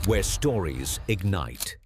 where stories ignite.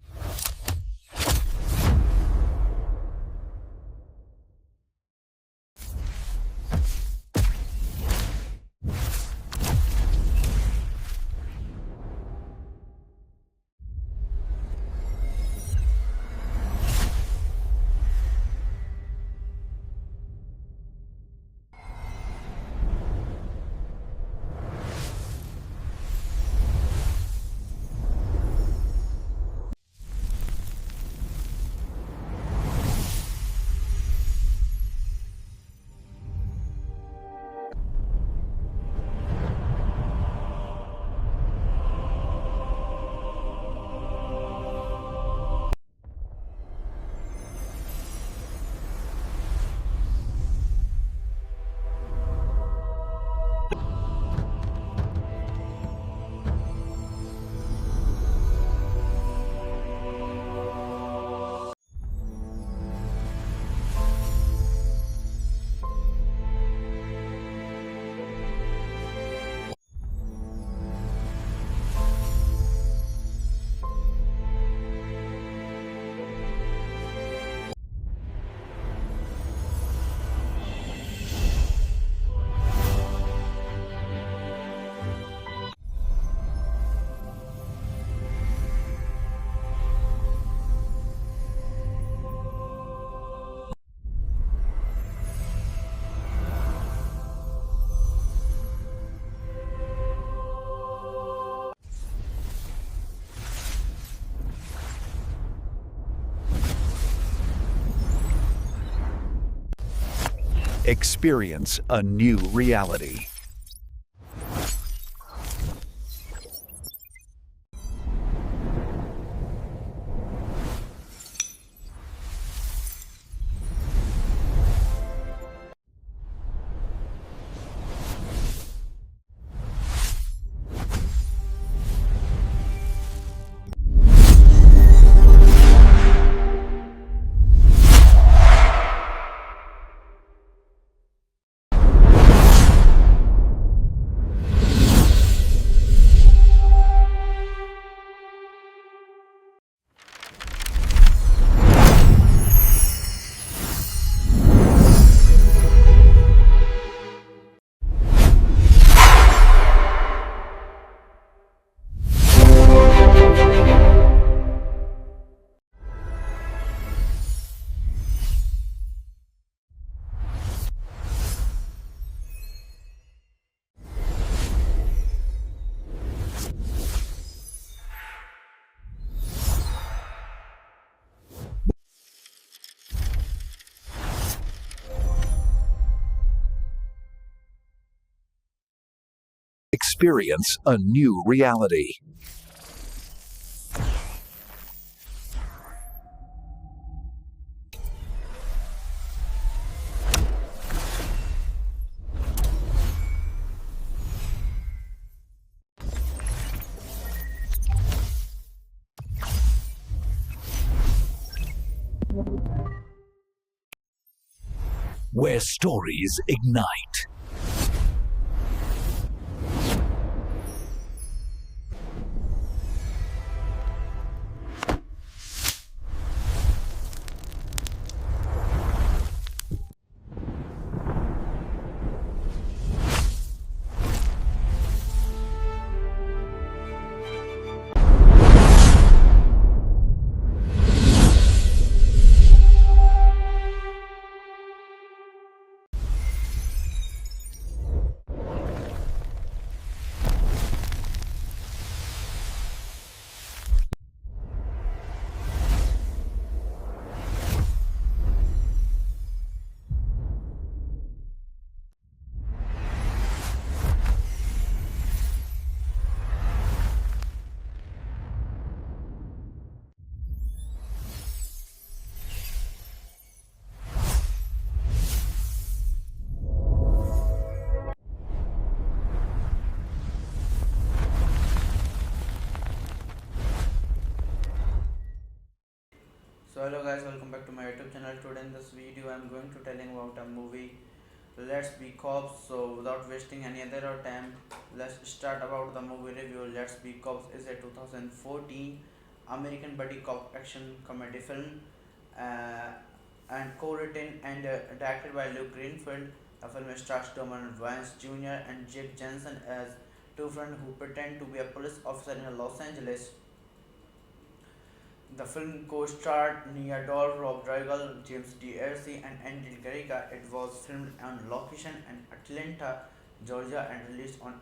Experience a new reality. Experience a new reality. Where stories ignite. So hello guys, welcome back to my YouTube channel. Today in this video I am going to telling about a movie let's be cops. So without wasting any other time, let's start about the movie review. Let's Be Cops is a 2014 American buddy cop action comedy film, uh, and co-written and directed by Luke Greenfield. The film stars Doman Vance Jr. and Jake Jensen as two friends who pretend to be a police officer in Los Angeles. The film co-starred Nia Dol, Rob Riggle, James D'Arcy, and Andy Garriga. It was filmed on location in Atlanta, Georgia, and released on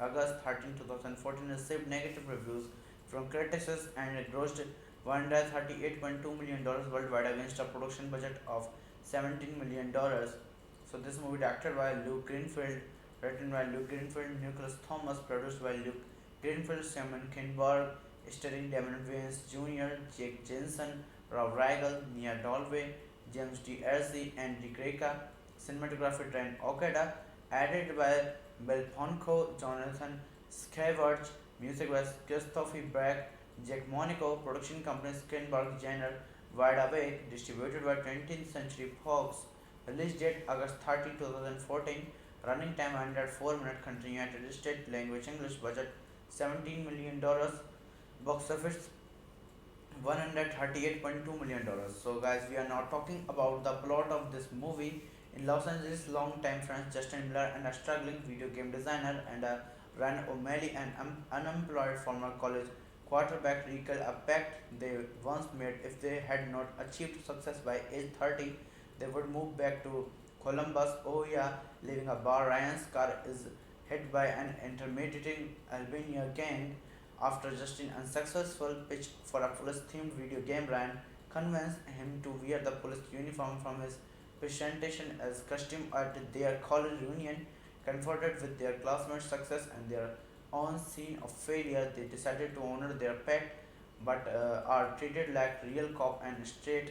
August 13, 2014. It received negative reviews from critics and it grossed $138.2 million worldwide against a production budget of $17 million. So this movie directed by Luke Greenfield, written by Luke Greenfield, Nicholas Thomas, produced by Luke Greenfield, Simon Kinberg, starring Damon Wayans Jr., Jake Jensen, Rob Riggle, Nia Dalway, James D'Arcy, and Dick Reka. Cinematography Trent Okada, added by Bill Ponko, Jonathan Scavarge, music by Christopher Brack, Jack Monaco, production company Skinberg Jenner, Wide Awake, distributed by 20th Century Fox. Release date August 30, 2014. Running time 104 minutes. Country United States. Language English. Budget $17 million. Box office $138.2 million. So guys, we are now talking about the plot of this movie. In Los Angeles, long-time friends Justin Miller and a struggling video game designer and Ryan O'Malley, an unemployed former college quarterback, recall a pact they once made. If they had not achieved success by age 30, they would move back to Columbus, Ohio, leaving a bar. Ryan's car is hit by an intimidating Albania gang. After Justin's unsuccessful pitch for a police-themed video game, Ryan convinced him to wear the police uniform from his presentation as costume at their college reunion. Confronted with their classmates' success and their own scene of failure, they decided to honor their pact but are treated like real cop and straight.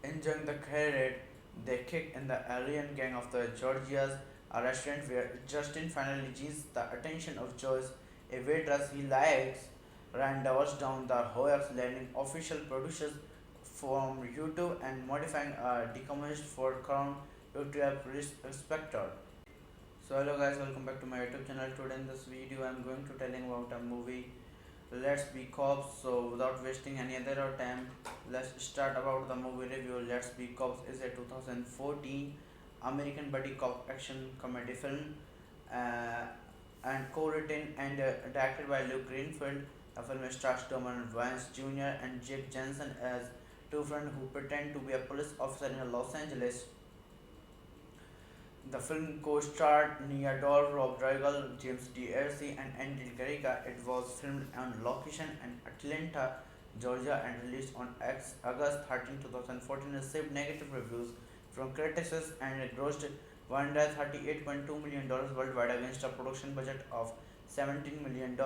Enjoying the career, they kick in the alien gang of the Georgia's, a restaurant where Justin finally gains the attention of Joyce, a waitress he likes. Rand doubles down the hoax, landing official producers from YouTube and modifying a decommissioned for Crown Victoria Police Inspector. So hello guys, welcome back to my YouTube channel. Today in this video I'm going to telling about a movie, Let's Be Cops. So without wasting any other time, let's start about the movie review. Let's Be Cops is a 2014 American buddy cop action comedy film, uh, and co-written and directed by Luke Greenfield. The film stars Doman Vance Jr. and Jake Jensen as two friends who pretend to be a police officer in Los Angeles. The film co-starred Nia Dol, Rob Riggle, James D'Arcy, and Andy Garriga. It was filmed on location in Atlanta, Georgia, and released on August 13, 2014. Received negative reviews from critics and it grossed $138.2 million worldwide against a production budget of $17 million.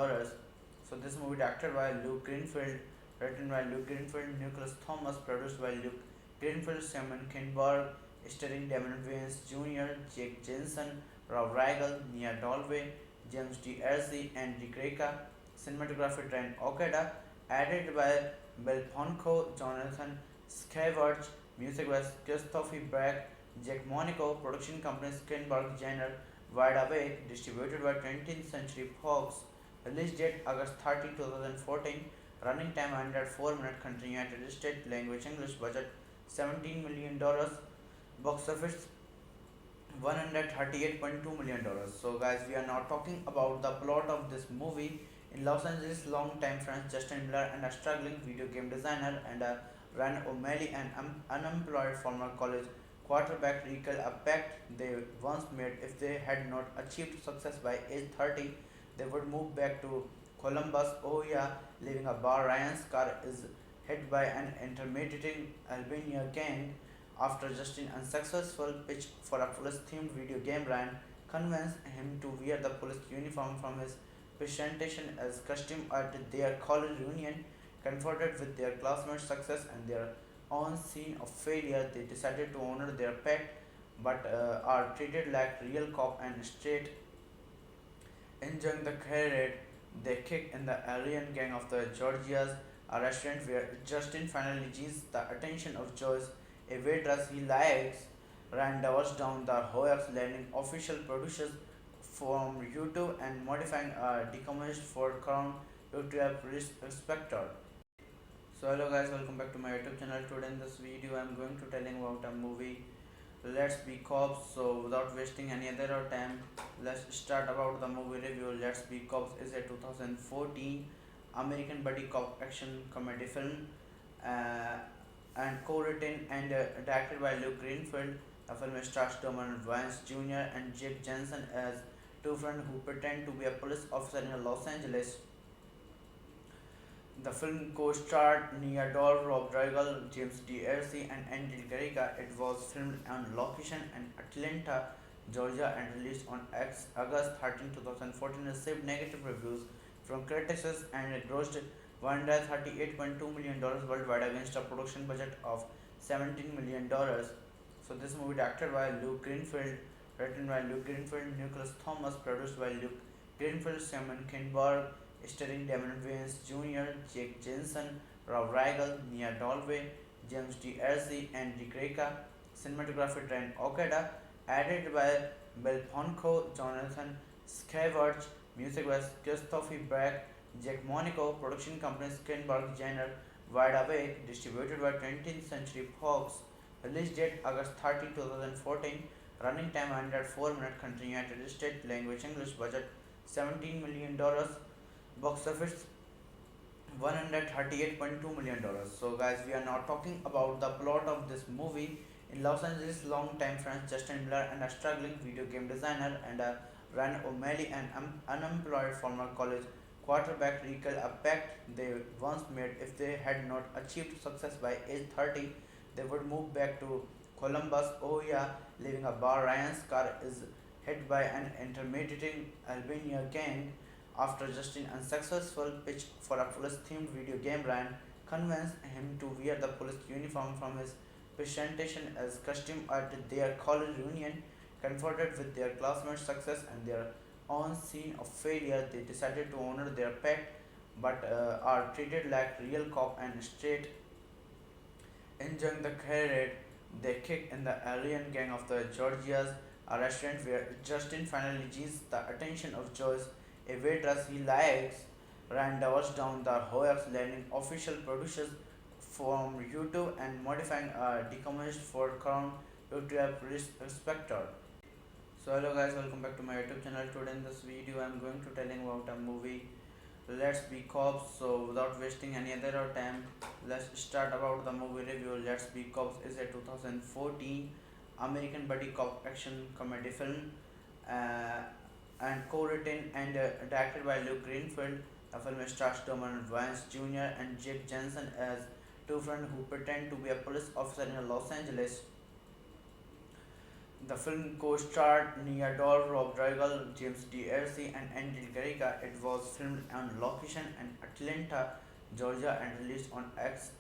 So this movie directed by Luke Greenfield, written by Luke Greenfield, Nicholas Thomas, produced by Luke Greenfield, Simon Kinberg, starring Damon Wayans Jr., Jake Jensen, Rob Riggle, Nia Dalway, James D'Arcy, and Dick Reka. Cinematography Trent Okada, added by Bill Ponko, Jonathan Scavarge, music by Christopher Brack, Jack Monaco, production company Skinberg Jenner, Wide Awake, distributed by 20th Century Fox. Release date August 30, 2014. Running time 104 minutes. Country United States. Language English. Budget $17 million. Box office $138.2 million. So guys, we are now talking about the plot of this movie. In Los Angeles, long-time friends Justin Miller and a struggling video game designer and Ryan O'Malley, an unemployed former college quarterback, recall a pact they once made. If they had not achieved success by age 30, they would move back to Columbus, Ohio, leaving a bar. Ryan's car is hit by an intimidating Albania gang. After Justin's unsuccessful pitch for a police-themed video game, Ryan convinced him to wear the police uniform from his presentation as costume at their college reunion. Confronted with their classmates' success and their own scene of failure, they decided to honor their pact but are treated like real cop and straight. Enjoying the career, they kick in the alien gang of the Georgia's, a restaurant where Justin finally gains the attention of Joyce, a waitress he likes. ran doors down the Hoyaks, landing official producers from YouTube and modifying a decommissioned Ford Crown to a police inspector. So hello guys, welcome back to my YouTube channel. Today in this video I'm going to telling about a movie Let's Be Cops. So without wasting any other time, let's start about the movie review. Let's Be Cops is a 2014 American buddy cop action comedy film uh, and co-written and directed by Luke Greenfield. The film stars Donovan Vance Jr. and Jake Jensen as two friends who pretend to be a police officer in Los Angeles. The film co-starred Nia Dol, Rob Riggle, James D'Arcy, and Andy Garriga. It was filmed on location in Atlanta, Georgia, and released on August 13, 2014. Received negative reviews from critics and it grossed $138.2 million worldwide against a production budget of $17 million. So this movie directed by Luke Greenfield, written by Luke Greenfield, Nicholas Thomas, produced by Luke Greenfield, Simon Kinberg, starring Damon Wayans Jr., Jake Jensen, Rob Riggle, Nia Dalway, James D'Arcy, and Rick Reka. Cinematography Trent Okada, added by Bill Ponko, Jonathan Scavarge, music by Christopher Brack, Jack Monaco, production company Skinberg Jenner, Wide Awake, distributed by 20th Century Fox, release date August 30, 2014, running time 104 minutes, country United States, language English, budget $17 million, box office $138.2 million. So guys, we are now talking about the plot of this movie. In Los Angeles, long-time friends Justin Miller and a struggling video game designer and Ryan O'Malley, an unemployed former college quarterback, recall a pact they once made. If they had not achieved success by age 30, they would move back to Columbus, Ohio, leaving a bar. Ryan's car is hit by an intimidating Albania gang. After Justin's unsuccessful pitch for a police-themed video game, Ryan convinced him to wear the police uniform from his presentation as costume at their college reunion. Confronted with their classmates' success and their own scene of failure, they decided to honor their pact but are treated like real cop and straight. Enjoying the career, they kick in the alien gang of the Georgia's, a restaurant where Justin finally gains the attention of Joyce, a waitress he likes. Ryan doors down the Hoyaks, landing official producers from YouTube and modifying a decommissioned Ford Crown to a police inspector. So hello guys, welcome back to my YouTube channel. Today in this video I'm going to telling about a movie Let's Be Cops. So without wasting any other time, let's start about the movie review. Let's Be Cops is a 2014 American buddy cop action comedy film uh, and co-written and directed by Luke Greenfield. The film stars Donovan Vance Jr. and Jake Jensen as two friends who pretend to be a police officer in Los Angeles. The film co-starred Nia Dol, Rob Riggle, James D'Arcy, and Andy Garriga. It was filmed on location in Atlanta, Georgia, and released on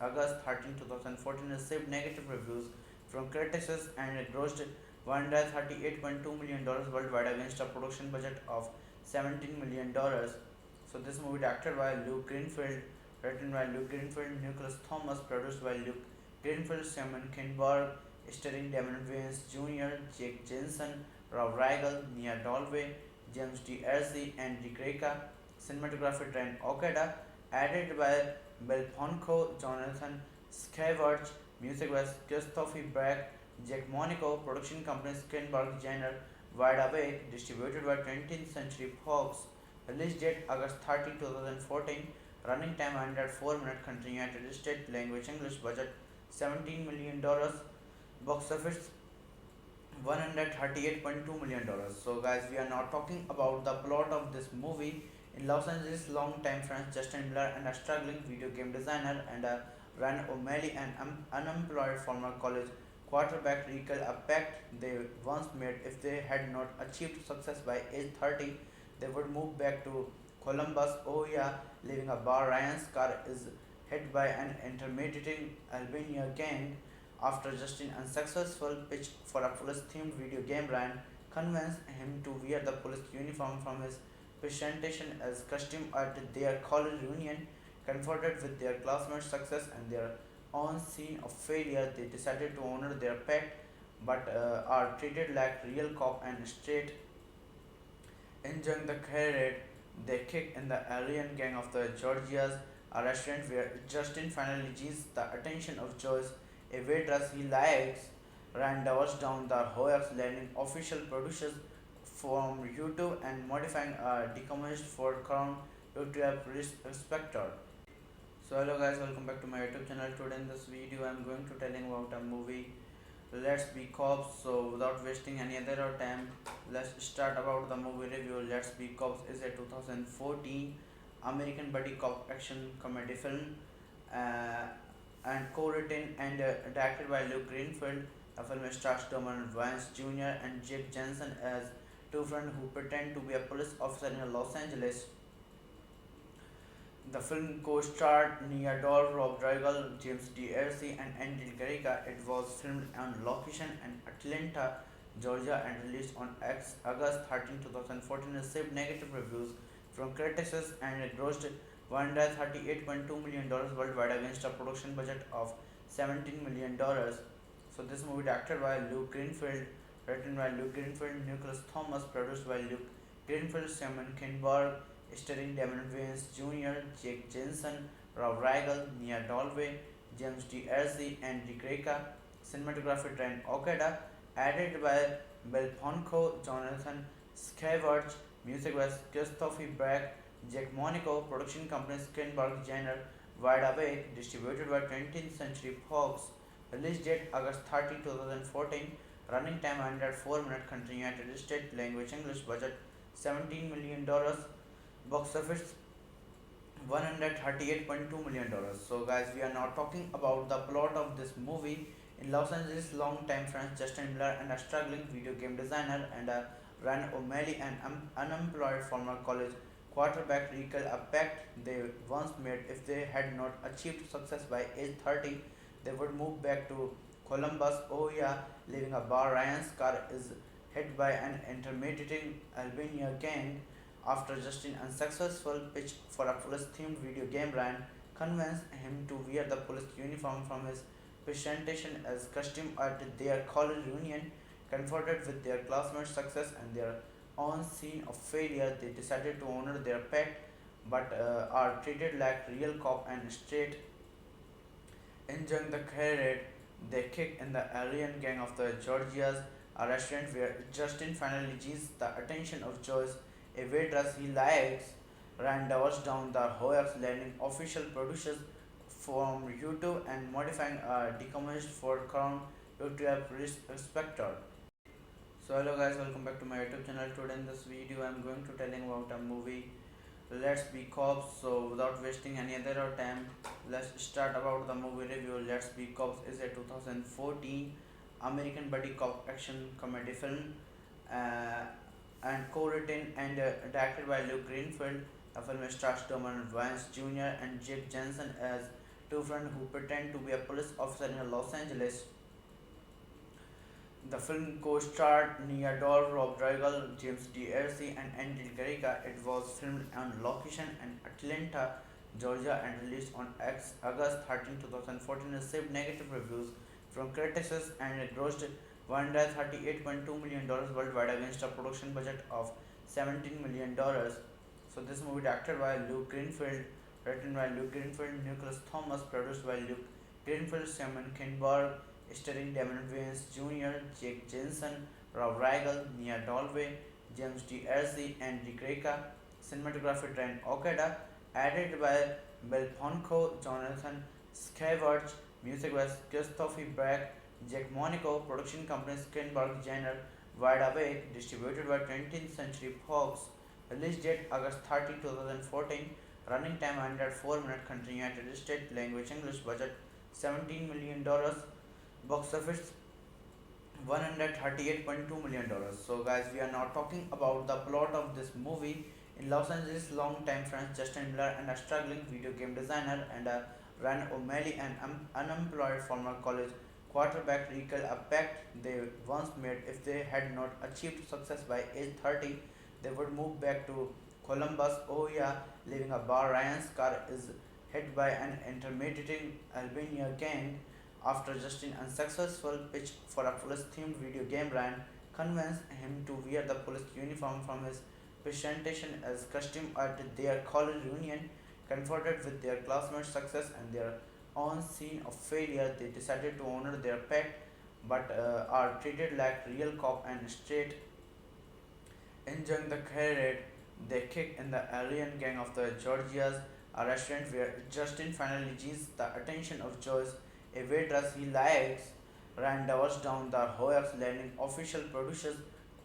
August 13, 2014. Received negative reviews from critics and it grossed $138.2 million worldwide against a production budget of $17 million. So this movie directed by Luke Greenfield, written by Luke Greenfield, Nicholas Thomas, produced by Luke Greenfield, Simon Kinberg, starring Damon Wayans Jr., Jake Jensen, Rob Riggle, Nia Dalway, James D'Arcy, and Rick Reka. Cinematography Trent Okada, added by Bill Ponko, Jonathan Scavarge, music by Christopher Brack, Jack Monaco, production company Skinberg Jenner, Wide Awake, distributed by 20th Century Fox, release date August 30, 2014, running time 104 minutes, country United States, language English, budget $17 million, box office $138.2 million. So guys, we are now talking about the plot of this movie. In Los Angeles, long-time friends Justin Miller and a struggling video game designer and Ryan O'Malley, an unemployed former college quarterback, recall a pact they once made. If they had not achieved success by age 30, they would move back to Columbus, Ohio, leaving a bar. Ryan's car is hit by an intimidating Albania gang. After Justin's unsuccessful pitch for a police-themed video game, Ryan convinced him to wear the police uniform from his presentation as costume at their college reunion. Confronted with their classmates' success and their own scene of failure, they decided to honor their pact but are treated like real cop and straight enjoying the career they kick in the alien gang of the Georgia's, a restaurant where Justin finally gets the attention of Joyce, a waitress he likes. Rand doubles down the hoax, landing official producers from YouTube and modifying a decommissioned for Crown YouTube Respector. So hello guys, welcome back to my YouTube channel. Today in this video I am going to telling about a movie Let's Be Cops. So without wasting any other time, let's start about the movie review. Let's Be Cops is a 2014 American buddy cop action comedy film uh, and co-written and directed by Luke Greenfield. The film stars Roman Vance Jr. and Jake Jensen as two friends who pretend to be a police officer in Los Angeles. The film co-starred Nia Dol, Rob Riggle, James D'Arcy, and Andy Garriga. It was filmed on location in Atlanta, Georgia, and released on August 13, 2014. It received negative reviews from critics and it grossed $138.2 million worldwide against a production budget of $17 million. So this movie directed by Luke Greenfield, written by Luke Greenfield, Nicholas Thomas, produced by Luke Greenfield, Simon Kinberg, starring Damon Wayans Jr., Jake Jensen, Rob Riggle, Nia Dalway, James D'Arcy, and Greca. Cinematography Ryan Okada, added by Bill Ponko, Jonathan Scavarge, music by Christopher Bragg, Jack Monaco, production company Skinberg Jenner, Wide Awake, distributed by 20th Century Fox, release date August 30, 2014, running time 104 minutes, country United States, language English, budget $17 million, box office $138.2 million. So guys, we are now talking about the plot of this movie. In Los Angeles, long-time friends Justin Miller and a struggling video game designer and Ryan O'Malley, an unemployed former college quarterback, recall a pact they once made. If they had not achieved success by age 30, they would move back to Columbus, Ohio, leaving a bar. Ryan's car is hit by an intimidating Albania gang. After Justin's unsuccessful pitch for a police-themed video game, Ryan convinced him to wear the police uniform from his presentation as costume at their college reunion. Confronted with their classmates' success and their own scene of failure, they decided to honor their pact but are treated like real cop and straight enjoying the career they kick in the alien gang of the Georgia's, a restaurant where Justin finally gets the attention of Joyce, a waitress he likes. Ryan doubles down the hoax, landing official producers from YouTube and modifying a decommissioned for Crown YouTube Respector. So hello guys, welcome back to my YouTube channel. Today in this video I am going to telling about a movie Let's Be Cops. So without wasting any other time, let's start about the movie review. Let's Be Cops is a 2014 American buddy cop action comedy film uh, and co-written and directed by Luke Greenfield. The film stars Roman Vance Jr. and Jake Jensen as two friends who pretend to be a police officer in Los Angeles. The film co-starred Nia Dol, Rob Riggle, James D'Arcy, and Andy Garriga. It was filmed on location in Atlanta, Georgia, and released on August 13, 2014. It received negative reviews from critics and it grossed $138.2 million worldwide against a production budget of $17 million. So this movie directed by Luke Greenfield, written by Luke Greenfield, Nicholas Thomas, produced by Luke Greenfield, Simon Kinberg, starring Damon Wayans Jr., Jake Jensen, Rob Riggle, Nia Dalway, James D'Arcy, and Greca. Cinematography Ryan Okada, added by Bill Ponko, Jonathan Scavarge, music by Christopher Bragg, Jack Monaco, production company Skinberg Jenner, Wide Awake, distributed by 20th Century Fox, release date August 30, 2014, running time 104 minutes, country United States, language English, budget $17 million, box office $138.2 million. So guys, we are now talking about the plot of this movie. In Los Angeles, long-time friends Justin Miller and a struggling video game designer and Ryan O'Malley, an unemployed former college quarterback, recall a pact they once made. If they had not achieved success by age 30, they would move back to Columbus, Ohio, leaving a bar. Ryan's car is hit by an intimidating Albania gang. after Justin's unsuccessful pitch for a police-themed video game. Ryan convinced him to wear the police uniform from his presentation as costume at their college reunion. Confronted with their classmates' success and their own scene of failure, they decided to honor their pet but are treated like real cop and straight. Enjoying the parade, they kick in the alien gang of the Georgia's, a restaurant where Justin finally gains the attention of Joyce, a waitress he likes. Rand doubles down the hoax, landing official producers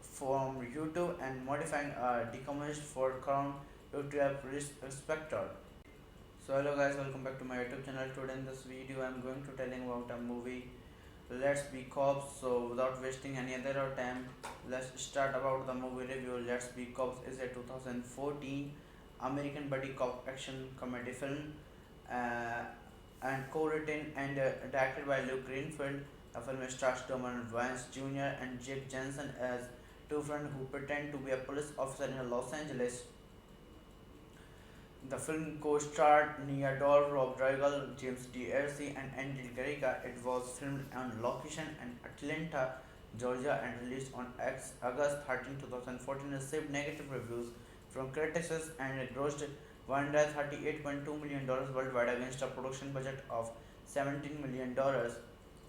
from YouTube and modifying a decommissioned for Crown to a police inspector. So hello guys, welcome back to my YouTube channel. Today in this video I'm going to telling about a movie, Let's Be Cops. So without wasting any other time, let's start about the movie review. Let's Be Cops is a 2014 American buddy cop action comedy film, uh, and co-written and directed by Luke Greenfield. The film stars Doman Vance Jr. and Jake Jensen as two friends who pretend to be a police officer in Los Angeles. The film co-starred Nia Dol, Rob Riggle, James D'Arcy, and Andy Garriga. It was filmed on location in Atlanta, Georgia, and released on August 13, 2014. Received negative reviews from critics and it grossed $138.2 million worldwide against a production budget of $17 million.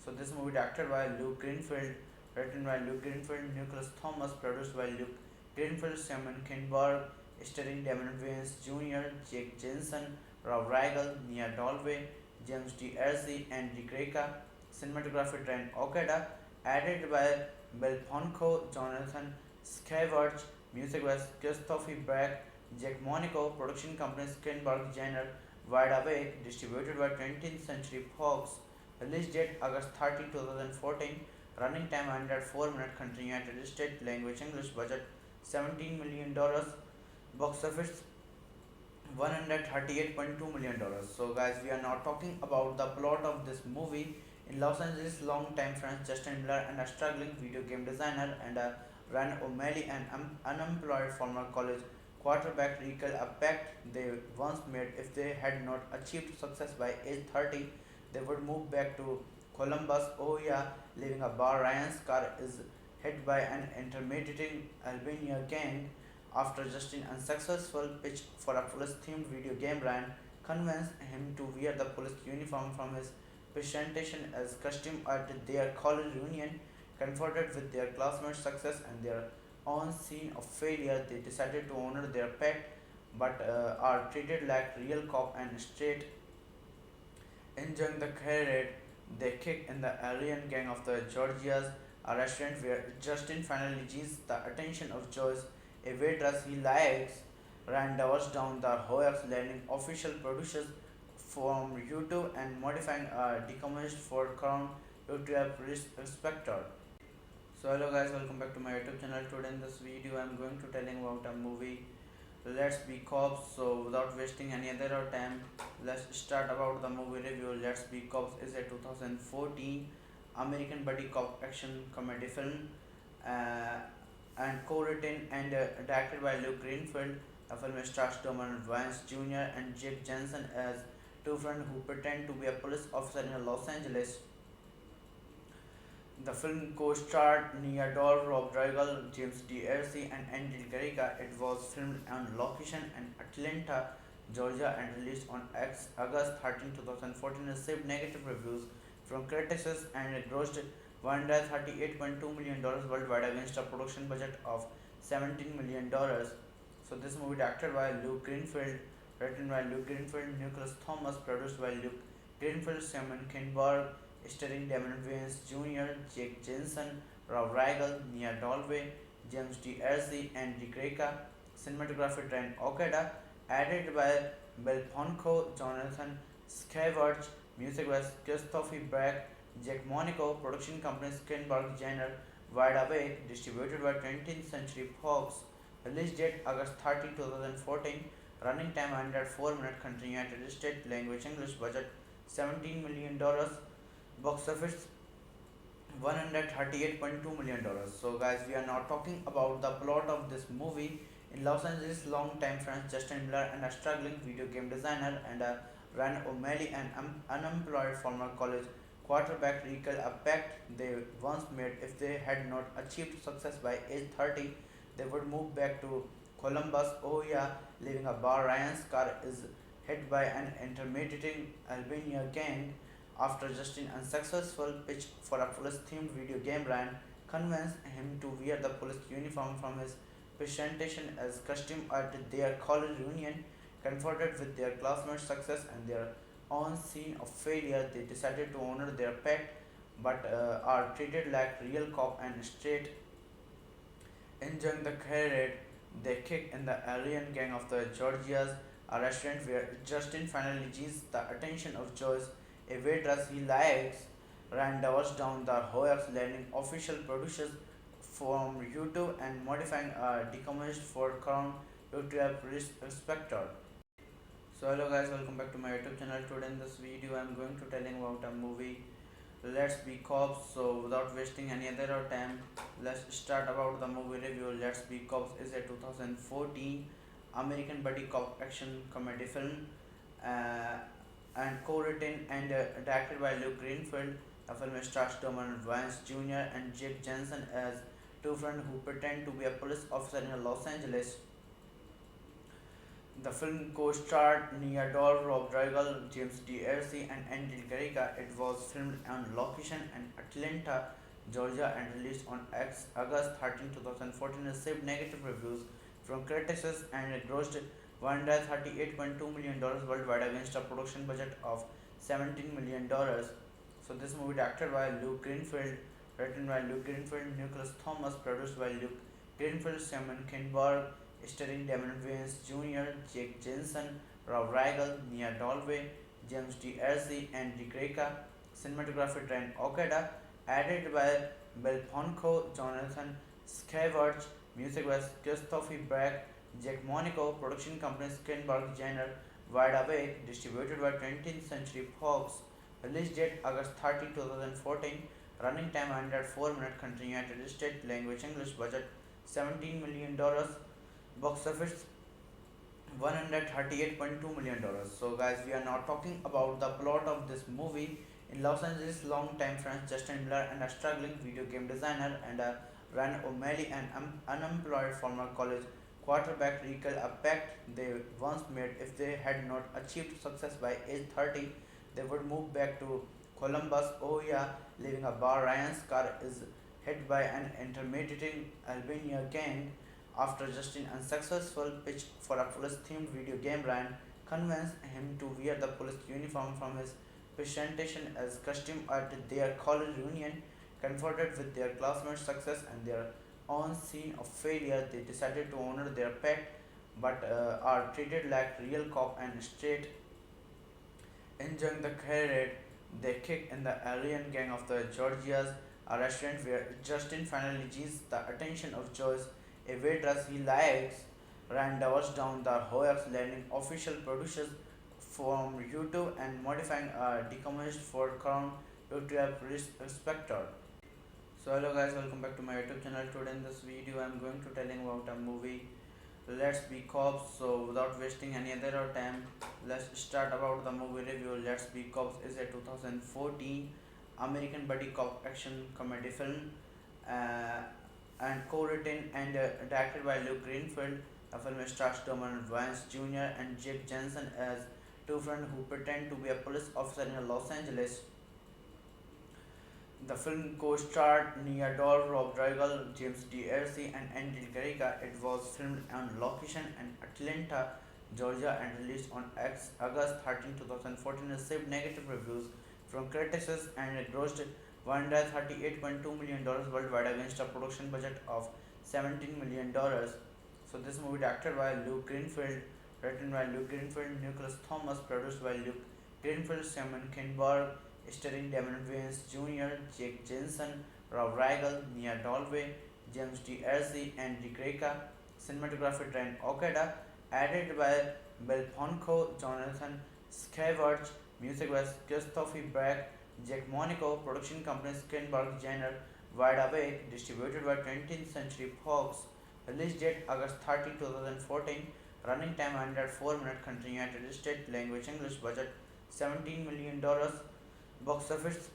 So this movie directed by Luke Greenfield, written by Luke Greenfield, Nicholas Thomas, produced by Luke Greenfield, Simon Kinberg, starring Damon Wayans Jr., Jake Jensen, Rob Riggle, Nia Dalway, James D'Arcy, and Rick Reka. Cinematography Trent Okada, added by Bill Ponko, Jonathan Scavarge, music by Christopher Brack, Jack Monaco, production company Skinberg Jenner, Wide Awake, distributed by 20th Century Fox. Release date August 30, 2014. Running time 104 minutes. Country United States. Language English. Budget $17 million. Box office $138.2 million. So guys, we are now talking about the plot of this movie. In Los Angeles, long-time friends Justin Miller and a struggling video game designer and Ryan O'Malley, an unemployed former college quarterback, recall a pact they once made. If they had not achieved success by age 30, they would move back to Columbus, Ohio, leaving a bar. Ryan's car is hit by an intimidating Albania gang. After Justin's unsuccessful pitch for a police-themed video game, Ryan convinced him to wear the police uniform from his presentation as costume at their college reunion. Confronted with their classmates' success and their own scene of failure, they decided to honor their pet but are treated like real cop and straight. Enjoying the parade, they kick in the alien gang of the Georgia's, a restaurant where Justin finally gains the attention of Joyce, a waitress he likes. Rand doubles down the hoax, landing official producers from YouTube and modifying a decommissioned for Crown to a police inspector. So hello guys, welcome back to my YouTube channel. Today in this video I'm going to telling about a movie, Let's Be Cops. So without wasting any other time, let's start about the movie review. Let's Be Cops is a 2014 American buddy cop action comedy film, uh, and co-written and directed by Luke Greenfield. The film stars Doman Vance Jr. and Jake Jensen as two friends who pretend to be a police officer in Los Angeles. The film co-starred Nia Dol, Rob Riggle, James D'Arcy, and Andy Garriga. It was filmed on location in Atlanta, Georgia, and released on August 13, 2014. Received negative reviews from critics and it grossed $138.2 million worldwide against a production budget of $17 million. So this movie directed by Luke Greenfield, written by Luke Greenfield, Nicholas Thomas, produced by Luke Greenfield, Simon Kinberg, starring Damon Wayans Jr., Jake Jensen, Rob Riggle, Nia Dalway, James D'Arcy, and Rick Reka. Cinematography Trent Okada, added by Bill Ponko, Jonathan Scavarge, music by Christopher Brack, Jack Monaco, production company Skinberg Jenner, Wide Awake, distributed by 20th Century Fox. Release date August 30, 2014. Running time 104 minutes. Country United States. Language English. Budget $17 million. Box office $138.2 million. So guys, we are now talking about the plot of this movie. In Los Angeles, long-time friends Justin Miller and a struggling video game designer and Ryan O'Malley, an unemployed former college quarterback recall a pact they once made. If they had not achieved success by age 30, they would move back to Columbus, Ohio, leaving a bar. Ryan's car is hit by an intimidating Albania gang. After just an unsuccessful pitch for a police-themed video game, Ryan convinced him to wear the police uniform from his presentation as costume at their college reunion. Confronted with their classmates' success and their own scene of failure, they decided to honor their pact but are treated like real cop and straight. Enjoying the parade, they kick in the alien gang of the Georgia's, a restaurant where Justin finally gains the attention of Joyce, a waitress he likes. Rand doubles down the hoax, landing official producers from YouTube and modifying a decommissioned Ford Crown to a police inspector. So hello guys, welcome back to my YouTube channel. Today in this video I'm going to telling about a movie, Let's Be Cops. So without wasting any other time, let's start about the movie review. Let's Be Cops is a 2014 American buddy cop action comedy film uh, and co-written and directed by Luke Greenfield. The film stars Doman Vance Jr. and Jake Jensen as two friends who pretend to be a police officer in Los Angeles. The film co-starred Nia Dol, Rob Riggle, James D'Arcy, and Andy Garriga. It was filmed on location in Atlanta, Georgia, and released on August 13, 2014. Received negative reviews from critics and it grossed $138.2 million worldwide against a production budget of $17 million. So this movie directed by Luke Greenfield, written by Luke Greenfield, Nicholas Thomas, produced by Luke Greenfield, Simon Kinberg, starring Damon Wayans Jr., Jake Jensen, Rob Riggle, Nia Dalway, James D'Arcy, and Dick Greca. Cinematography Ryan Okada, edited by Bill Ponko, Jonathan Scavarge, music by Christopher Beck, Jack Monaco, production company Skinberg Jenner, Wide Awake, distributed by 20th Century Fox. Release date August 30, 2014. Running time 104 minutes. Country United States. Language English. Budget $17 million. Box office $138.2 million. So guys, we are now talking about the plot of this movie. In Los Angeles, long-time friends Justin Miller and a struggling video game designer and Ryan O'Malley, an unemployed former college quarterback, recall a pact they once made. If they had not achieved success by age 30, they would move back to Columbus, Ohio, leaving a bar. Ryan's car is hit by an intimidating Albania gang. After just an unsuccessful pitch for a police-themed video game, Ryan convinced him to wear the police uniform from his presentation as costume at their college reunion. Confronted with their classmates' success and their own scene of failure, they decided to honor their pact but are treated like real cop and straight. Enjoying the parade, they kick in the alien gang of the Georgia's, a restaurant where Justin finally gains the attention of Joyce, a waitress he likes. Rand doubles down the hoax, landing official producers from YouTube and modifying a decommissioned Ford Crown to a police inspector. So hello guys, welcome back to my YouTube channel. Today in this video I'm going to telling about a movie, Let's Be Cops. So without wasting any other time, let's start about the movie review. Let's Be Cops is a 2014 American buddy cop action comedy film uh, and co-written and directed by Luke Greenfield. The film stars Doman Vance Jr. and Jake Jensen as two friends who pretend to be a police officer in Los Angeles. The film co-starred Nia Dol, Rob Riggle, James D'Arcy, and Andy Garriga. It was filmed on location in Atlanta, Georgia, and released on August 13, 2014. Received negative reviews from critics and it grossed $138.2 million worldwide against a production budget of $17 million. So this movie directed by Luke Greenfield, written by Luke Greenfield, Nicholas Thomas, produced by Luke Greenfield, Simon Kinberg, starring Damon Wayans Jr., Jake Jensen, Rob Riggle, Nia Dalway, James D'Arcy, and Dick Greca. Cinematography Ryan Okada, edited by Bill Ponko, Jonathan Scavarge, music by Christopher Beck, Jack Monaco, production company Skinberg Jenner, Wide Awake, distributed by 20th Century Fox. Release date August 30, 2014. Running time 104 minutes. Country United States. Language English. Budget $17 million. Box office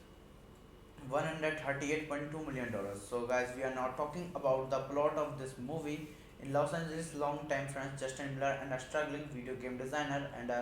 $138.2 million. So, guys, we are now talking about the plot of this movie. In Los Angeles, long-time friends Justin Miller and a struggling video game designer and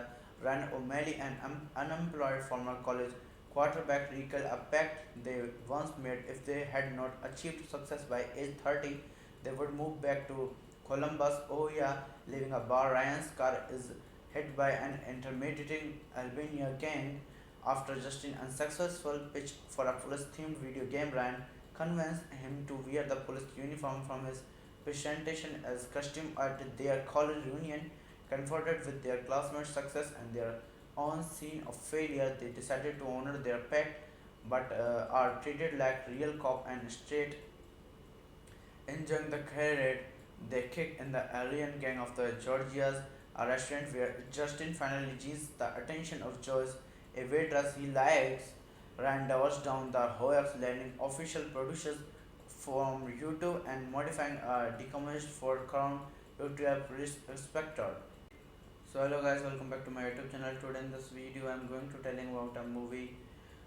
Ryan O'Malley, an unemployed former college quarterback, recall a pact they once made. If they had not achieved success by age 30, they would move back to Columbus, Ohio, leaving a bar. Ryan's car is hit by an intimidating Albania gang. After Justin unsuccessful pitch for a police-themed video game, Ryan convinced him to wear the police uniform from his presentation as costume at their college reunion. Confronted with their classmates' success and their own scene of failure, they decided to honor their pact but are treated like real cop and straight. Enjoying the career, they kick in the alien gang of the Georgia's, a restaurant where Justin finally gains the attention of Joyce, a waitress he likes. Rand divorced down the hoax, landing official producers from YouTube and modifying a decommissioned for Crown Victoria Police Inspector. So hello guys, welcome back to my YouTube channel. Today in this video I'm going to telling about a movie,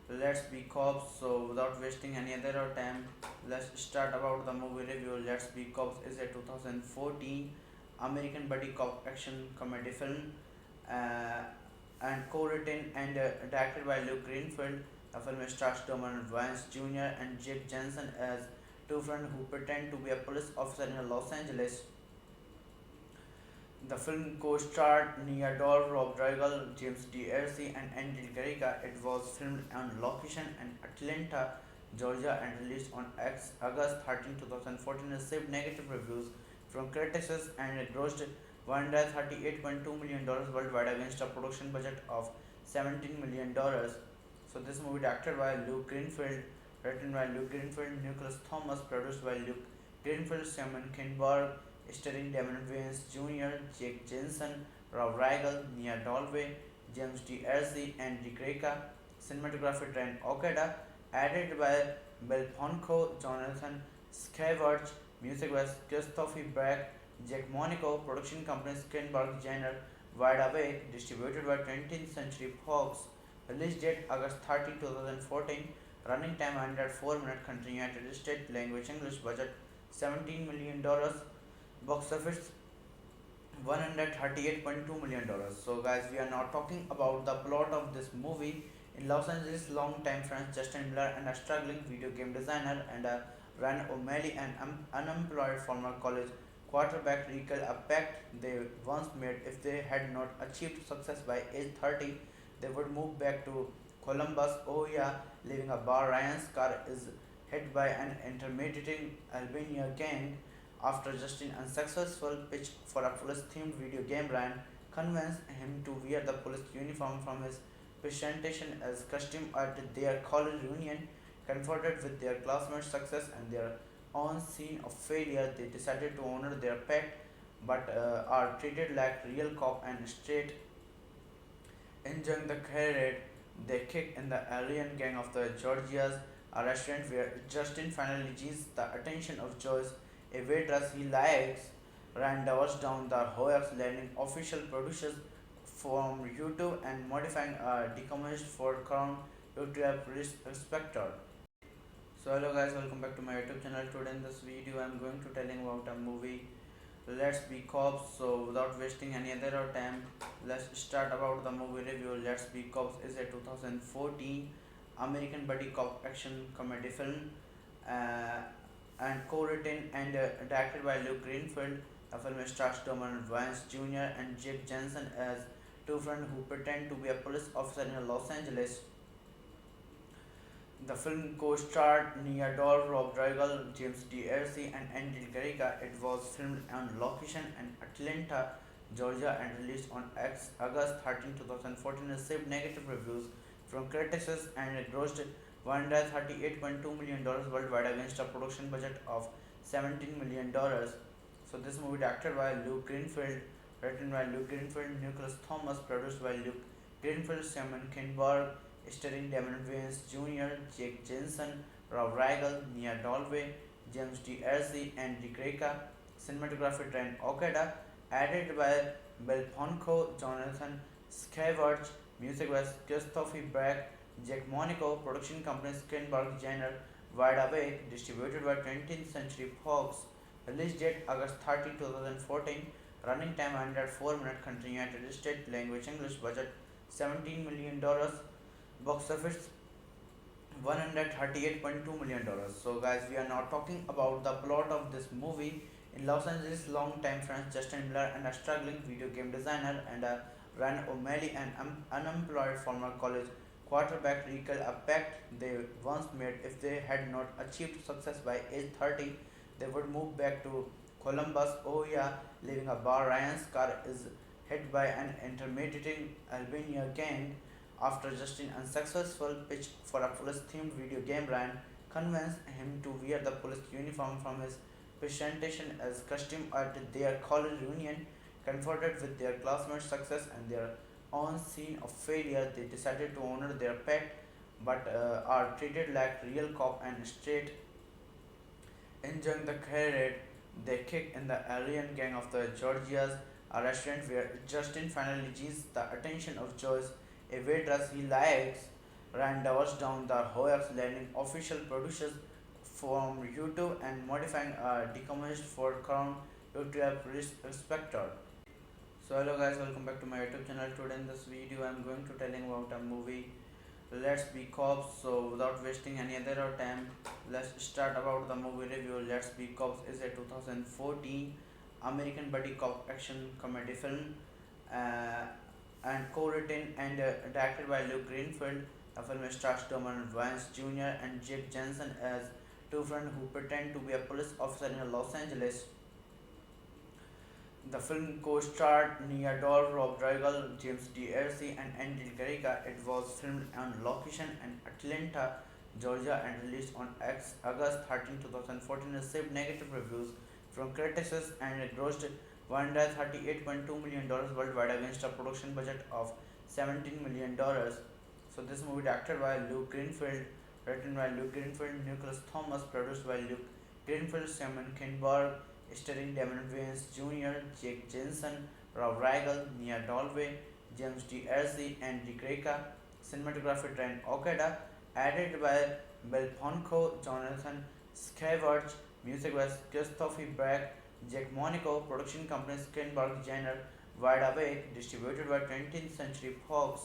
Let's Be Cops. So without wasting any other time, let's start about the movie review. Let's Be Cops is a 2014 American buddy cop action comedy film uh, and co-written and directed by Luke Greenfield. The film stars Doman Vance Jr. and Jake Jensen as two friends who pretend to be a police officer in Los Angeles. The film co-starred Nia Dol, Rob Riggle, James D'Arcy, and Andy Garriga. It was filmed on location in Atlanta, Georgia, and released on August 13, 2014. Received negative reviews from critics and it grossed $138.2 million worldwide against a production budget of $17 million. So this movie directed by Luke Greenfield, written by Luke Greenfield, Nicholas Thomas, produced by Luke Greenfield, Simon Kinberg, starring Damon Wayans Jr., Jake Jensen, Rob Riggle, Nia Dalway, James D'Arcy, and Dick Greca. Cinematography Trent Okada, edited by Bill Ponko, Jonathan Scavarge, music by Christopher Brack, Jack Monaco, production company Skinberg Jenner, Wide Awake, distributed by 20th Century Fox. Release date August 30, 2014. Running time 104 minutes. Country United States. Language English. Budget $17 million. Box office $138.2 million. So guys, we are now talking about the plot of this movie. In Los Angeles, long-time friends Justin Miller and a struggling video game designer and Ryan O'Malley, an unemployed former college quarterback, recall a pact they once made. If they had not achieved success by age 30, they would move back to Columbus, Ohio, leaving a bar. Ryan's car is hit by an intimidating Albania gang. After Justin unsuccessful pitch for a police-themed video game, Ryan convinced him to wear the police uniform from his presentation as costume at their college reunion. Confronted with their classmates' success and their own scene of failure, they decided to honor their pact but are treated like real cop and straight. Enjoying the career, they kick in the alien gang of the Georgia's, a restaurant where Justin finally gains the attention of Joyce, a waitress he likes. Rand divorced down the hoax, landing official producers from YouTube and modifying a decommissioned for Crown Victoria Police Inspector. So hello guys, welcome back to my YouTube channel. Today in this video I'm going to telling about a movie, Let's Be Cops. So without wasting any other time, let's start about the movie review. Let's Be Cops is a 2014 American buddy cop action comedy film and co-written and directed by Luke Greenfield. The film stars Doman Vance Jr. and Jake Jensen as two friends who pretend to be a police officer in Los Angeles. The film co-starred Nia Dol, Rob Riggle, James D'Arcy, and Andy Garriga. It was filmed on location in Atlanta, Georgia, and released on August 13, 2014. Received negative reviews from critics and it grossed $138.2 million worldwide against a production budget of $17 million. So this movie directed by Luke Greenfield, written by Luke Greenfield, Nicholas Thomas, produced by Luke Greenfield, Simon Kinberg, starring Damon Wayans Jr., Jake Jensen, Rob Riggle, Nia Dalway, James D'Arcy, and Dick Greca. Cinematography Trent Okada, edited by Bill Ponko, Jonathan Scavarge, music by Christopher Brack, Jack Monaco, production company Screenberg Jenner, Wide Awake, distributed by 20th Century Fox, release date August 30, 2014, running time 104 minutes, country United States, language English, budget $17 million, box office $138.2 million. So, guys, we are now talking about the plot of this movie. In Los Angeles, long-time friends Justin Miller and a struggling video game designer and Ryan O'Malley, an unemployed former college quarterback, recall a pact they once made. If they had not achieved success by age 30, they would move back to Columbus, Ohio, leaving a bar. Ryan's car is hit by an intimidating Albania gang after Justin's unsuccessful pitch for a police-themed video game, Ryan convinced him to wear the police uniform from his presentation as costume at their college reunion. Confronted with their classmates' success and their own scene of failure, they decided to honor their pact but are treated like real cop and straight. Enjoying the career, they kick in the alien gang of the Georgia's, a restaurant where Justin finally gains the attention of Joyce, a waitress he likes. Rand doubles down the hoax, landing official producers from YouTube and modifying a decommissioned Ford Crown to a police inspector. So hello guys, welcome back to my YouTube channel. Today in this video I'm going to telling about a movie, Let's Be Cops. So without wasting any other time, let's start about the movie review. Let's Be Cops is a 2014 American buddy cop action comedy film, uh, and co-written and directed by Luke Greenfield. The film stars Roman Vance Jr. and Jake Jensen as two friends who pretend to be a police officer in Los Angeles. The film co-starred Nia Dol, Rob Riggle, James D'Arcy, and Andy Garriga. It was filmed on location in Atlanta, Georgia, and released on August 13, 2014. Received negative reviews from critics and it grossed $138.2 million worldwide against a production budget of $17 million. So this movie directed by Luke Greenfield, written by Luke Greenfield, Nicholas Thomas, produced by Luke Greenfield, Simon Kinberg, starring Damon Wayans Jr., Jake Jensen, Rob Riggle, Nia Dalway, James D'Arcy, and Andy Greca. Cinematography Ryan Okada, edited by Bill Ponko, Jonathan Scavarge, music by Christopher Beck, Jack Monaco, production company Screenberg Jenner, Wide Awake, distributed by 20th Century Fox,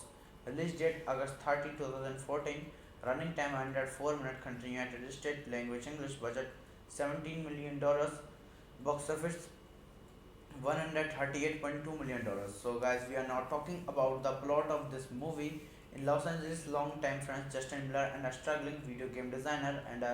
release date August 30, 2014, running time 104 minutes, country United States, language English, budget $17 million, box office $138.2 million. So, guys, we are now talking about the plot of this movie. In Los Angeles, long-time friends Justin Miller and a struggling video game designer and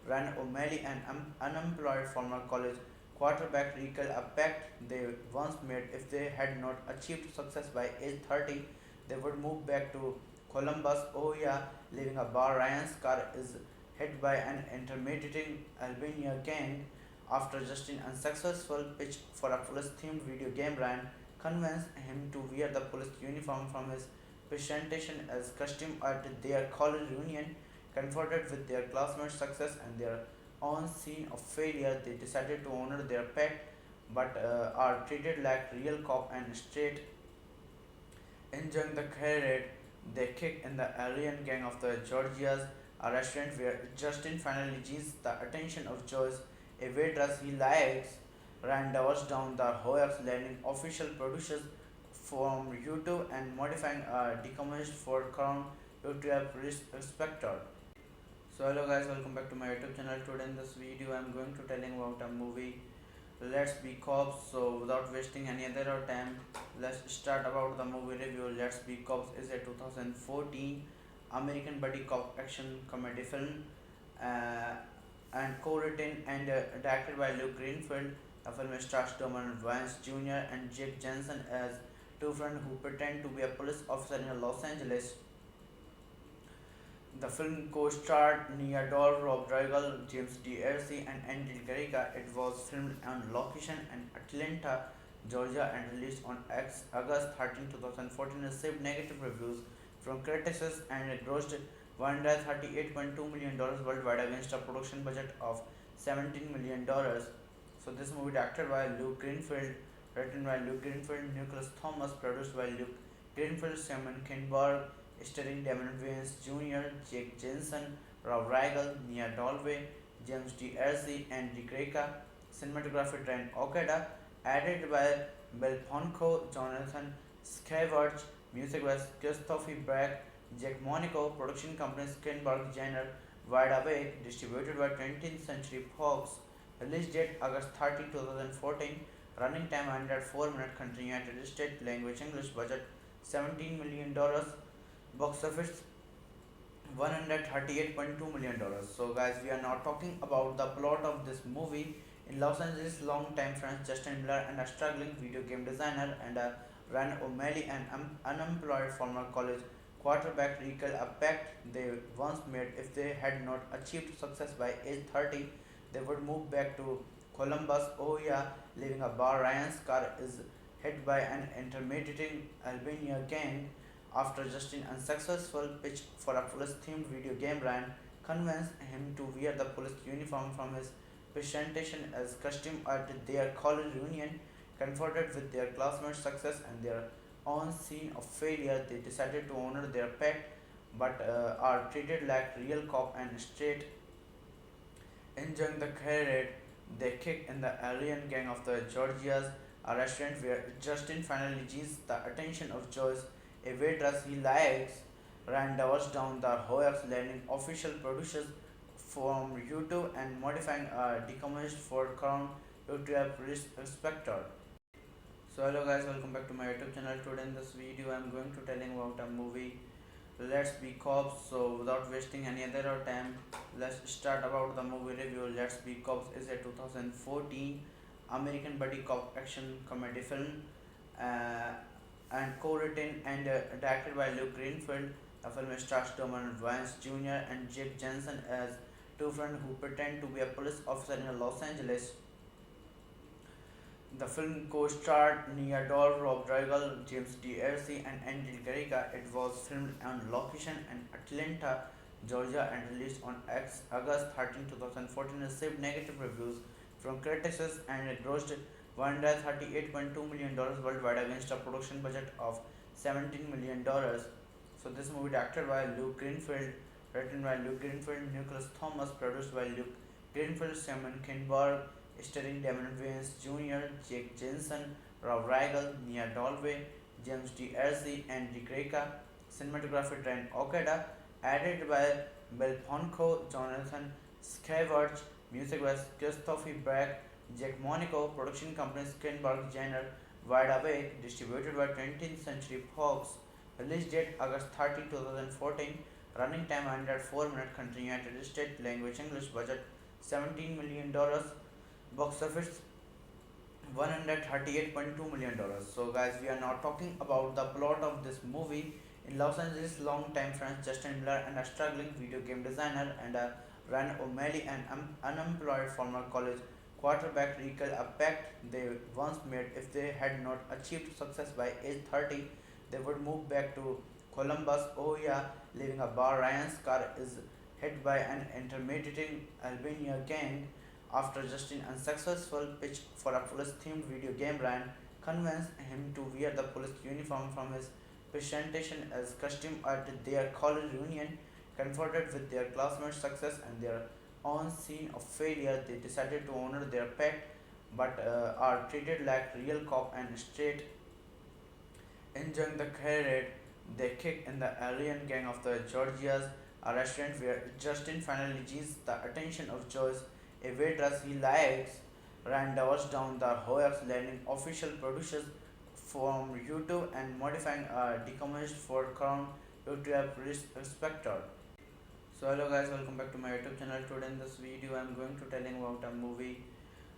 Ryan O'Malley, an unemployed former college quarterback, recall a pact they once made. If they had not achieved success by age 30, they would move back to Columbus, Ohio, leaving a bar. Ryan's car is hit by an intimidating Albania gang after Justin's unsuccessful pitch for a police-themed video game. Ryan convinced him to wear the police uniform from his presentation as costume at their college reunion. Confronted with their classmates' success and their own scene of failure, they decided to honor their pact but are treated like real cop and straight. Enjoying the career, they kick in the alien gang of the Georgia's, a restaurant where Justin finally gains the attention of Joyce, a waitress he likes. Ryan doubles down the hoax, landing official producers from YouTube and modifying a decommissioned Ford Crown to a police inspector. So hello guys, welcome back to my YouTube channel. Today in this video I'm going to telling about a movie, Let's Be Cops. So without wasting any other time, let's start about the movie review. Let's Be Cops is a 2014 American buddy cop action comedy film, uh, and co-written and directed by Luke Greenfield. The film stars Roman Vance Jr. and Jake Jensen as two friends who pretend to be a police officer in Los Angeles. The film co-starred Nia Dol, Rob Riggle, James D'Arcy, and Andy Garriga. It was filmed on location in Atlanta, Georgia, and released on August 13, 2014. Received negative reviews from critics and it grossed $138.2 million worldwide against a production budget of $17 million. So this movie directed by Luke Greenfield, written by Luke Greenfield, Nicholas Thomas, produced by Luke Greenfield, Simon Kinberg, starring Damon Wayans Jr., Jake Jensen, Rob Rigel, Nia Dalway, James D'Arcy, and Rick Reka. Cinematography Ryan Okada, edited by Bill Ponko, Jonathan Scavarge, music by Christophe Brack, Jack Monaco, production company Screenberg Jenner, Wide Awake, distributed by 20th Century Fox, release date August 30, 2014, running time 104 minutes, country United States, language English, budget $17 million, box office $138.2 million. So, guys, we are now talking about the plot of this movie. In Los Angeles, long-time friends Justin Miller and a struggling video game designer and Ryan O'Malley, an unemployed former college quarterback, recall a pact they once made. If they had not achieved success by age 30, they would move back to Columbus, Ohio, leaving a bar. Ryan's car is hit by an intimidating Albania gang. After Justin's unsuccessful pitch for a police-themed video game, Ryan convinced him to wear the police uniform from his presentation as costume at their college reunion. Confronted with their classmates' success and their own scene of failure, they decided to honor their pact but are treated like real cop and straight. Enjoying the career, they kick in the alien gang of the Georgia's, a restaurant where Justin finally gains the attention of Joyce, a waitress he likes. Ryan divorced down the hoax, landing official producers from YouTube and modifying a decommissioned Ford Crown to a police inspector. So hello guys, welcome back to my YouTube channel. Today in this video I am going to telling about a movie, Let's Be Cops. So without wasting any other time, let's start about the movie review. Let's Be Cops is a 2014 American buddy cop action comedy film, uh, and co-written and directed by Luke Greenfield. The film stars Damon Wayans Jr. and Jake Jensen as two friends who pretend to be a police officer in Los Angeles. The film co-starred Nia Dol, Rob Rigel, James D'Arcy, and Andy Garriga. It was filmed on location in Atlanta, Georgia, and released on August 13, 2014. Received negative reviews from critics and it grossed $138.2 million worldwide against a production budget of $17 million. So this movie directed by Luke Greenfield, written by Luke Greenfield, Nicholas Thomas, produced by Luke Greenfield, Simon Kinberg, starring Damon Wayans Jr., Jake Jensen, Rob Rigel, Nia Dalway, James D'Arcy, and Rick Reka. Cinematography Ryan Okada, edited by Bill Ponko, Jonathan Scavarge, music by Christophe Brack, Jack Monaco, production company Screenberg Jenner, Wide Awake, distributed by 20th Century Fox, release date August 30, 2014, running time 104 minutes, country United States, language English, budget $17 million, box office $138.2 million. So, guys, we are now talking about the plot of this movie. In Los Angeles, long-time friends Justin Miller and a struggling video game designer and Ryan O'Malley, an unemployed former college quarterback, recall a pact they once made. If they had not achieved success by age 30, they would move back to Columbus, Ohio, leaving a bar. Ryan's car is hit by an intimidating Albania gang. After Justin's unsuccessful pitch for a police-themed video game, Ryan convinced him to wear the police uniform from his presentation as costume at their college reunion. Confronted with their classmates' success and their own scene of failure, they decided to honor their pact but are treated like real cop and straight. Enjoying the career, they kick in the alien gang of the Georgia's, a restaurant where Justin finally gains the attention of Joyce, a waitress he likes. Ryan divorced down the hoax, landing official producers from YouTube and modifying a decommissioned Ford Crown to a police inspector. So hello guys, welcome back to my YouTube channel. Today in this video I am going to telling about a movie,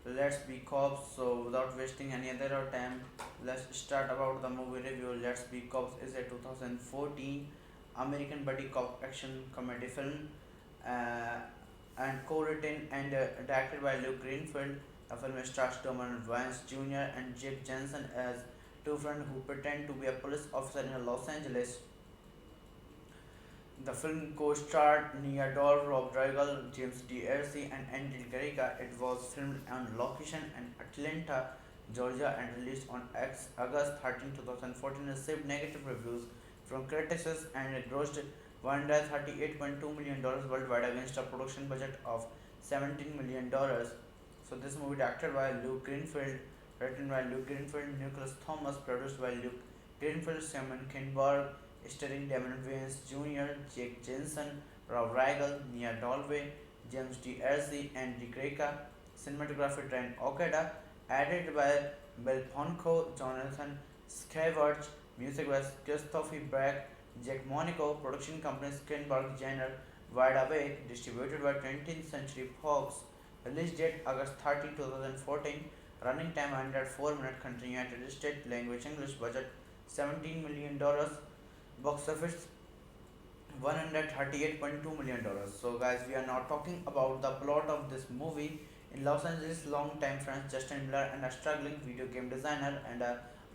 Let's Be Cops. So without wasting any other time, let's start about the movie review. Let's Be Cops is a 2014 American buddy cop action comedy film, uh, and co-written and directed by Luke Greenfield. The film stars Damon Wayans Jr. and Jake Jensen as two friends who pretend to be a police officer in Los Angeles. The film co-starred Nia Dol, Rob Rigel, James D'Arcy, and Andy Garriga. It was filmed on location in Atlanta, Georgia, and released on August 13, 2014. Received negative reviews from critics and it grossed $138.2 million worldwide against a production budget of $17 million. So this movie directed by Luke Greenfield, written by Luke Greenfield, Nicholas Thomas, produced by Luke Greenfield, Simon Kinberg, starring Damon Wayans Jr., Jake Jensen, Rob Rigel, Nia Dalway, James D. Arcee, and Dick Greca. Cinematography Trent Okada, edited by Bill Ponko, Jonathan Scavarge, music by Christopher Brack, Jack Monaco, production company Skinberg Jenner, Wide Awake, distributed by 20th Century Fox, release date August 30, 2014, running time 104 minutes, country United States, language English, budget $17 million, box office $138.2 million. So, guys, we are now talking about the plot of this movie. In Los Angeles, long-time friends Justin Miller and a struggling video game designer and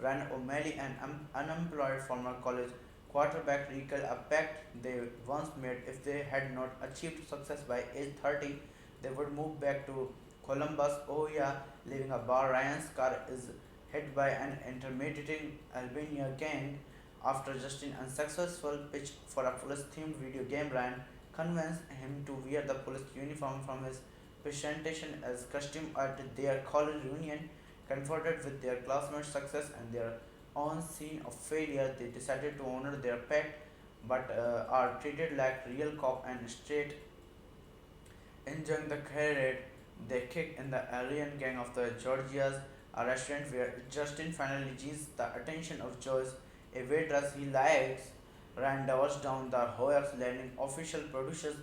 Ryan O'Malley, an unemployed former college quarterback, recall a pact they once made. If they had not achieved success by age 30, they would move back to Columbus, Ohio, leaving a bar. Ryan's car is hit by an intimidating Albania gang. After Justin's unsuccessful pitch for a police-themed video game, Ryan convinced him to wear the police uniform from his presentation as costume at their college reunion. Confronted with their classmates' success and their own scene of failure, they decided to honor their pact but are treated like real cop and straight. Enjoying the parade, they kick in the alien gang of the Georgia's, a restaurant where Justin finally gains the attention of Joyce, a waitress he likes. Rand dodges down the hoax, landing official producers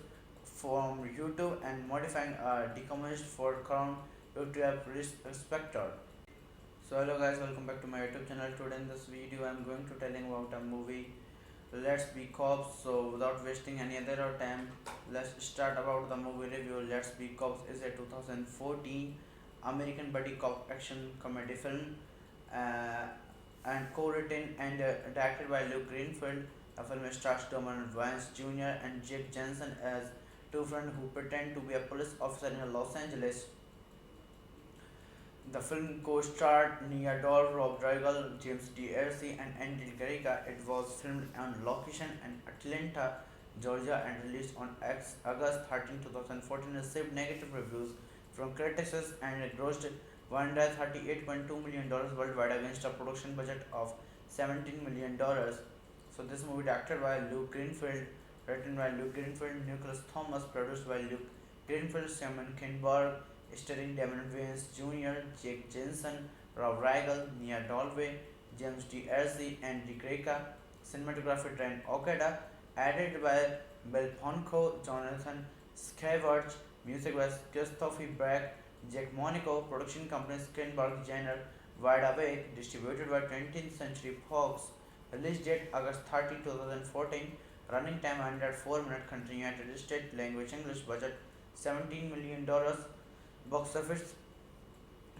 from YouTube and modifying a decommissioned Ford Crown Victoria Police Inspector. So hello guys, welcome back to my YouTube channel. Today in this video I am going to telling about a movie, Let's Be Cops. So without wasting any other time, let's start about the movie review. Let's Be Cops is a 2014 American buddy cop action comedy film uh, and co-written and directed by Luke Greenfield. The film stars Damon Wayans Jr. and Jake Jensen as two friends who pretend to be a police officer in Los Angeles. The film co-starred Nia Dol, Rob Rigel, James D. Arcee, and Andy Garriga. It was filmed on location in Atlanta, Georgia, and released on August 13, 2014. Received negative reviews from critics and it grossed $138.2 million worldwide against a production budget of $17 million. So this movie directed by Luke Greenfield, written by Luke Greenfield, Nicholas Thomas, produced by Luke Greenfield, Simon Kinberg, starring Damon Wayans Jr., Jake Jensen, Rob Rigel, Nia Dalway, James D. Arcee, and Dick Greca. Cinematography Trent Okada, edited by Bill Ponko, Jonathan Scavarge, music by Christopher Brack, Jack Monaco, production company Skinberg Jenner, Wide Awake, distributed by 20th Century Fox, release date August 30, 2014, running time 104 minutes, country United States, language English, budget $17 million, box office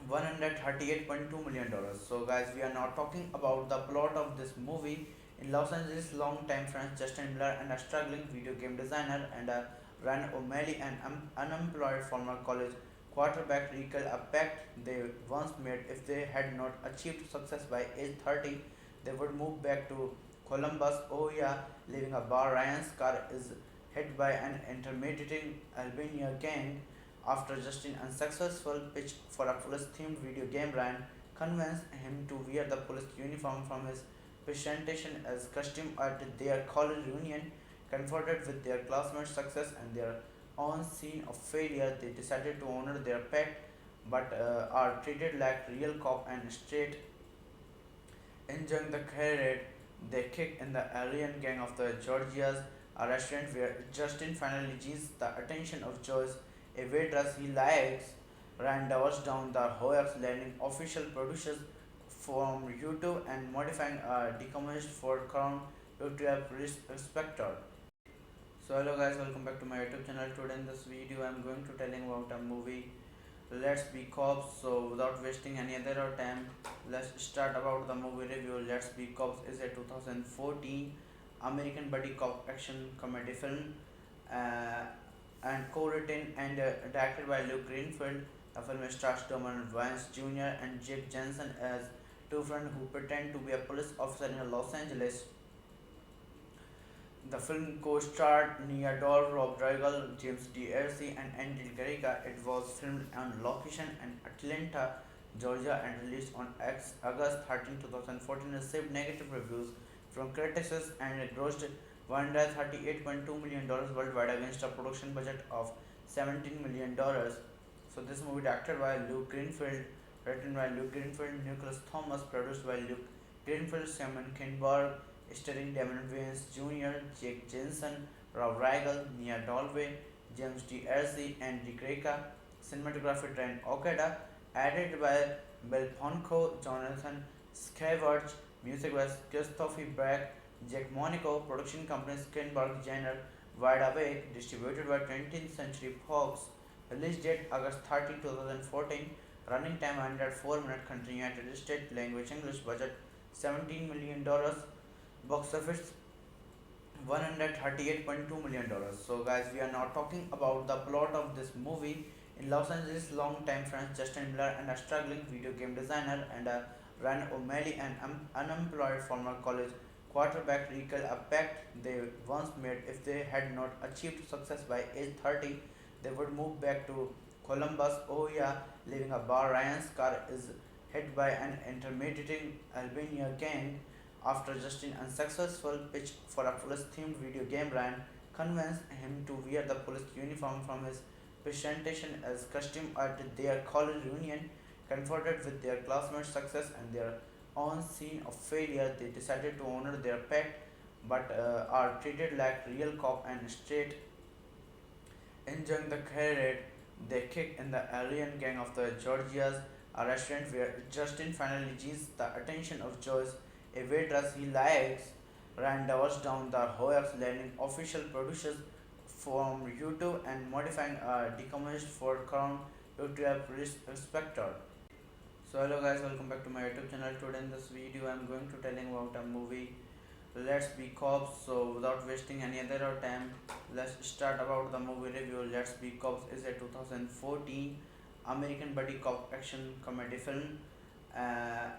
$138.2 million. So guys, we are now talking about the plot of this movie. In Los Angeles, long-time friends Justin Miller and a struggling video game designer and Ryan O'Malley, an unemployed former college quarterback, recall a pact they once made. If they had not achieved success by age 30, they would move back to Columbus, Ohio, leaving a bar. Ryan's car is hit by an intimidating Albania gang. After Justin's unsuccessful pitch for a police-themed video game, Ryan convinced him to wear the police uniform from his presentation as costume at their college reunion. Confronted with their classmates' success and their own scene of failure, they decided to honor their pact but are treated like real cop and straight. Enjoying the parade, they kick in the alien gang of the Georgia's, a restaurant where Justin finally gains the attention of Joyce, a waitress he likes. Rand dodges down the hoax, landing official producers from YouTube and modifying a decommissioned Ford Crown Victoria Police Inspector. So hello guys, welcome back to my YouTube channel. Today in this video I am going to telling about a movie, Let's Be Cops. So without wasting any other time, let's start about the movie review. Let's Be Cops is a 2014 American buddy cop action comedy film uh, and co-written and directed by Luke Greenfield. The film stars Damon Wayans Jr. and Jake Jensen as two friends who pretend to be a police officer in Los Angeles. The film co-starred Nia Dol, Rob Riggle, James D'Arcy, and Andy Garriga. It was filmed on location in Atlanta, Georgia, and released on August 13, 2014. Received negative reviews from critics and it grossed $138.2 million worldwide against a production budget of $17 million. So this movie directed by Luke Greenfield, written by Luke Greenfield, Nicholas Thomas, produced by Luke Greenfield, Simon Kinberg, starring Damon Wayans Jr., Jake Jensen, Rob Riggle, Nia Dalway, James D'Arcy, and Rick Reka. Cinematography Ryan Okada, added by Bill Ponko, Jonathan Scavarge, music by Christopher Beck, Jack Monaco, production company Skinberg Jenner, Wide Awake, distributed by 20th Century Fox. Release date August 30, 2014. Running time 104 minutes. Country United States. Language English. Budget $17 million. Box office $138.2 million. So guys, we are now talking about the plot of this movie. In Los Angeles, long-time friends Justin Miller and a struggling video game designer and Ryan O'Malley, an unemployed former college quarterback, recall a pact they once made. If they had not achieved success by age 30, they would move back to Columbus, Ohio, leaving a bar. Ryan's car is hit by an intimidating Albania gang. After just an unsuccessful pitch for a police-themed video game, Ryan convinced him to wear the police uniform from his presentation as costume at their college reunion. Confronted with their classmates' success and their own scene of failure, they decided to honor their pact but are treated like real cop and straight. Enjoying the career, they kick in the alien gang of the Georgia's, a restaurant where Justin finally gains the attention of Joyce, a waitress he likes. Rand divers down the hoax, landing official producers from YouTube and modifying a decommissioned Ford Crown to a police inspector. So hello guys, welcome back to my YouTube channel. Today in this video I am going to telling about a movie Let's Be Cops. So without wasting any other time, let's start about the movie review. Let's Be Cops is a 2014 American buddy cop action comedy film uh,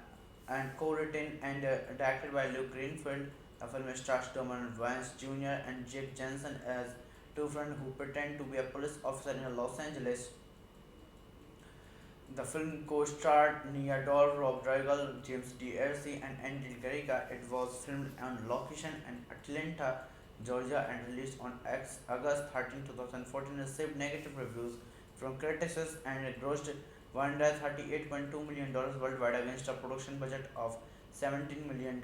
and co-written and directed by Luke Greenfield. The film stars Damon Wayans Jr. and Jake Jensen as two friends who pretend to be a police officer in Los Angeles. The film co-starred Nia Dol, Rob Riggle, James D'Arcy, and Andy Garriga. It was filmed on location in Atlanta, Georgia, and released on August 13, 2014. Received negative reviews from critics and it grossed $138.2 million worldwide against a production budget of $17 million.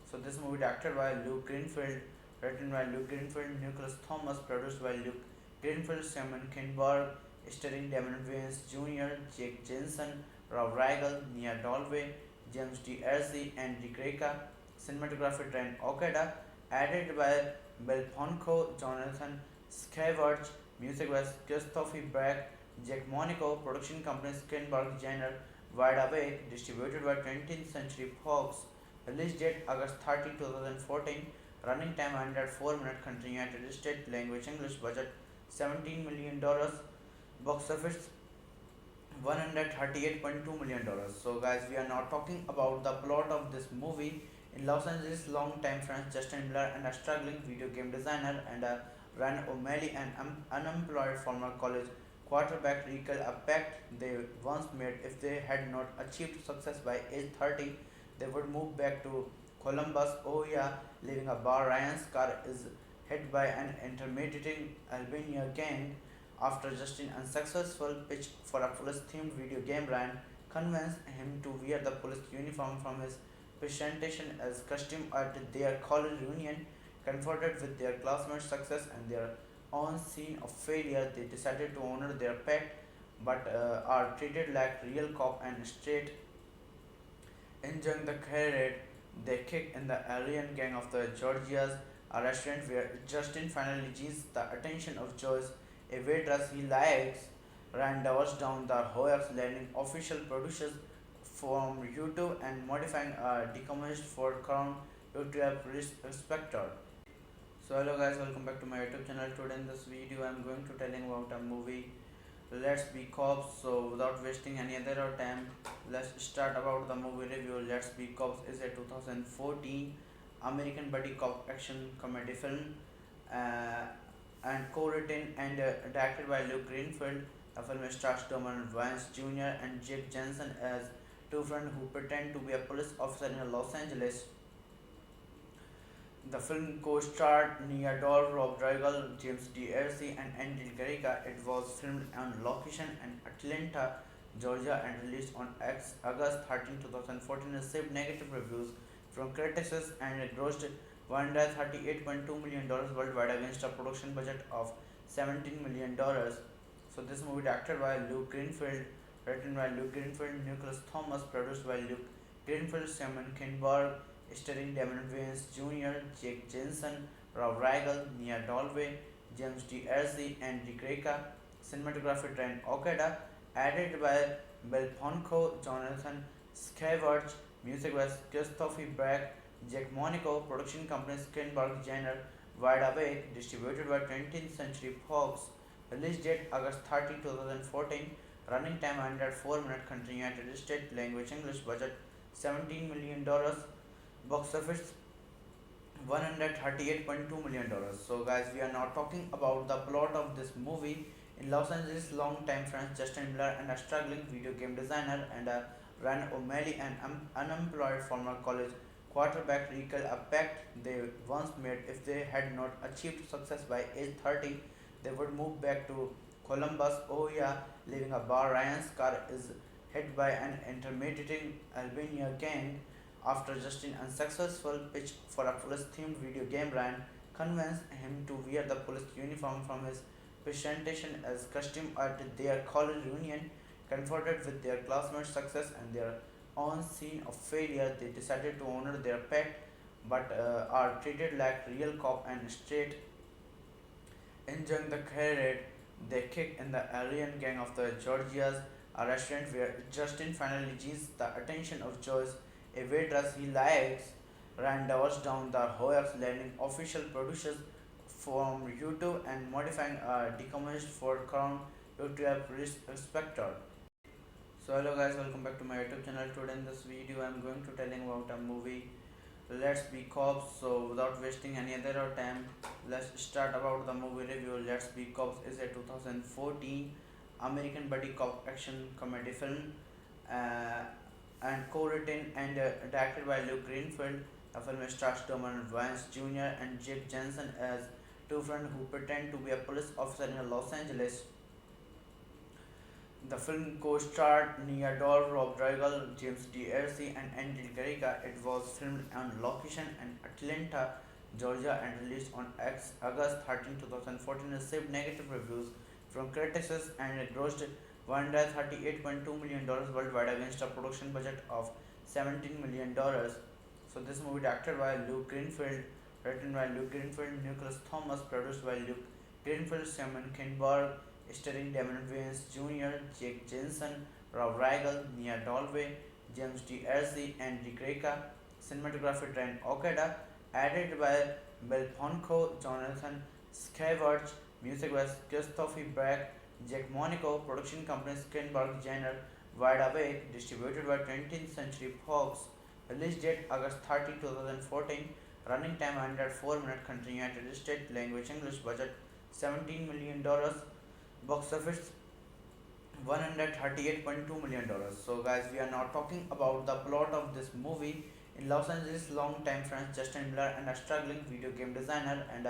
So this movie directed by Luke Greenfield, written by Luke Greenfield, Nicholas Thomas, produced by Luke Greenfield, Simon Kinberg, starring Damon Wayans Jr., Jake Jensen, Rob Riggle, Nia Dalway, James D'Arcy, and Rick Reka. Cinematography Ryan Okada, added by Bill Ponko, Jonathan Scavarge, music by Christopher Beck, Jack Monaco, production company Skinberg Jenner, Wide Awake, distributed by 20th Century Fox. Release date August 30, 2014. Running time 104 minutes. Country United States. Language English. Budget $17 million. Box office $138.2 million. So guys, we are now talking about the plot of this movie. In Los Angeles, long-time friends Justin Miller and a struggling video game designer and Ryan O'Malley, an unemployed former college quarterback, recall a pact they once made. If they had not achieved success by age 30, they would move back to Columbus, Ohio, leaving a bar. Ryan's car is hit by an intimidating Albania gang. After just an unsuccessful pitch for a police-themed video game, Ryan convinced him to wear the police uniform from his presentation as costume at their college reunion. Confronted with their classmates' success and their own scene of failure, they decided to honor their pact but are treated like real cop and straight. Enjoying the career, they kick in the alien gang of the Georgia's, a restaurant where Justin finally gains the attention of Joyce, a waitress he likes. Ryan divers down the hoax, landing official producers from YouTube and modifying a decommissioned Ford Crown to a police inspector. So hello guys, welcome back to my YouTube channel. Today in this video I am going to telling about a movie Let's Be Cops. So without wasting any other time, let's start about the movie review. Let's Be Cops is a 2014 American buddy cop action comedy film uh, and co-written and directed by Luke Greenfield. The film stars Doman Vance Jr. and Jake Jensen as two friends who pretend to be a police officer in Los Angeles. The film co-starred Nia Dol, Rob Riggle, James D'Arcy, and Andy Garriga. It was filmed on location in Atlanta, Georgia, and released on August 13, 2014. Received negative reviews from critics and it grossed $138.2 million worldwide against a production budget of $17 million. So this movie directed by Luke Greenfield, written by Luke Greenfield, Nicholas Thomas, produced by Luke Greenfield, Simon Kinberg, starring Damon Wayans Jr., Jake Jensen, Rob Riggle, Nia Dalway, James D'Arcy, and Dick Greca. Cinematography Trent Okada, edited by Bill Ponko, Jonathan Scavarge, music by Christopher Beck, Jack Monaco, production company Skinberg Jenner, Wide Awake, distributed by 20th Century Fox. Release date August 30, 2014. Running time 104 minutes. Country United States. Language English. Budget $17 million. Box office $138.2 million. So guys, we are now talking about the plot of this movie. In Los Angeles, long-time friends Justin Miller and a struggling video game designer and Ryan O'Malley, an unemployed former college quarterback, recall a pact they once made. If they had not achieved success by age 30, they would move back to Columbus, Ohio, leaving a bar. Ryan's car is hit by an intimidating Albania gang. After Justin's unsuccessful pitch for a police-themed video game, Ryan convinced him to wear the police uniform from his presentation as costume at their college reunion. Confronted with their classmates' success and their own scene of failure, they decided to honor their pact but are treated like real cop and straight. Enjoying the parade, they kick in the Aryan gang of the Georgias, a restaurant where Justin finally gains the attention of Joyce, a waitress he likes. Rand divorce down the hoax, landing official producers from YouTube and modifying a decommissioned Ford Crown Victoria Police Inspector. So hello guys, welcome back to my YouTube channel. Today in this video I am going to telling about a movie, Let's Be Cops. So without wasting any other time, let's start about the movie review. Let's Be Cops is a 2014 American buddy cop action comedy film uh, and co-written and directed by Luke Greenfield. The film stars Doman Vance Jr. and Jake Jensen as two friends who pretend to be a police officer in Los Angeles. The film co-starred Nia Dol, Rob Riggle, James D'Arcy, and Andy Garriga. It was filmed on location in Atlanta, Georgia, and released on August 13, 2014. Received negative reviews from critics and it grossed $138.2 million worldwide against a production budget of $17 million. So this movie directed by Luke Greenfield, written by Luke Greenfield, Nicholas Thomas, produced by Luke Greenfield, Simon Kinberg, starring Damon Wayans Jr., Jake Jensen, Rob Riggle, Nia Dalway, James D'Arcy, and Dick Greca. Cinematography Trent Okada, edited by Bill Ponko, Jonathan Scavarge, music by Christopher Beck, Jack Monaco, production company Skinberg Jenner, Wide Awake, distributed by 20th Century Fox. Release date August 30, 2014. Running time 104 minutes. Country United States. Language English. Budget $17 million. Box office $138.2 million. So guys, we are now talking about the plot of this movie. In Los Angeles, long-time friends Justin Miller and a struggling video game designer and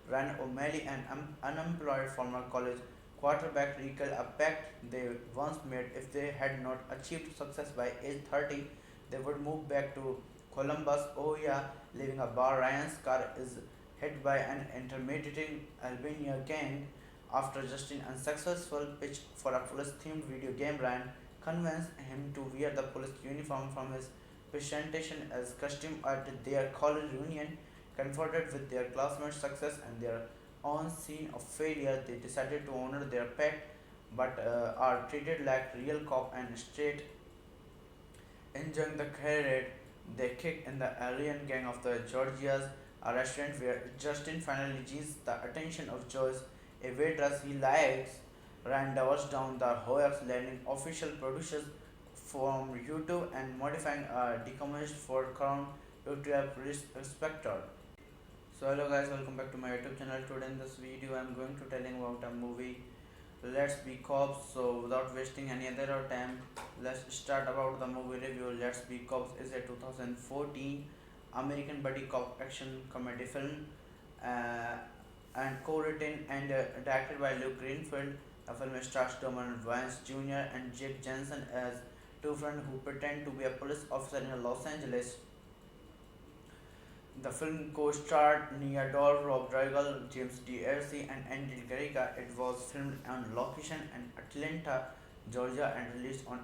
Ryan O'Malley, an unemployed former college quarterback, recall a pact they once made. If they had not achieved success by age 30, they would move back to Columbus, Ohio, leaving a bar. Ryan's car is hit by an intimidating Albania gang. After Justin's unsuccessful pitch for a police-themed video game, Ryan convinced him to wear the police uniform from his presentation as costume at their college reunion. Confronted with their classmates' success and their own scene of failure, they decided to honor their pact but are treated like real cop and straight. Enjoying the parade, they kick in the Aryan gang of the Georgias, a restaurant where Justin finally gains the attention of Joyce, a waitress he likes. Rand divorce down the hoax, landing official producers from YouTube and modifying a decommissioned Ford Crown to a police inspector. So hello guys, welcome back to my YouTube channel. Today in this video I'm going to telling about a movie Let's Be Cops. So without wasting any other time, let's start about the movie review. Let's Be Cops is a 2014 American buddy cop action comedy film uh, and co-written and directed by Luke Greenfield. The film stars Doman Vance Jr. and Jake Jensen as two friends who pretend to be a police officer in Los Angeles. The film co-starred Nia Dol, Rob Riggle, James D'Arcy, and Andy Garriga. It was filmed on location in Atlanta, Georgia, and released on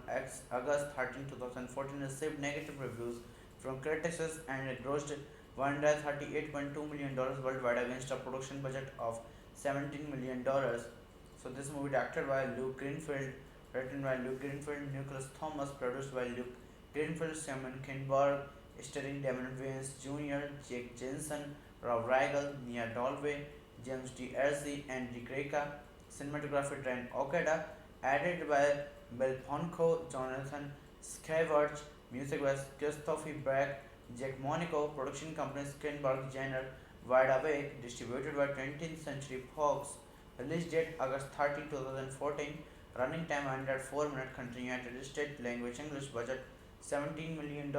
August 13, 2014. Received negative reviews from critics and it grossed $138.2 million worldwide against a production budget of $17 million. So this movie directed by Luke Greenfield, written by Luke Greenfield, Nicholas Thomas, produced by Luke Greenfield, Simon Kinberg, starring Damon Wayans Jr., Jake Jensen, Rob Riggle, Nia Dalway, James D'Arcy, and Rick Reka. Cinematography Ryan Okada, added by Bill Ponko, Jonathan Scavarge, music by Christopher Beck, Jack Monaco, production company Skinberg Jenner, Wide Awake, distributed by 20th Century Fox. Release date August 30, 2014. Running time 104 minutes. Country United States. Language English. Budget $17 million.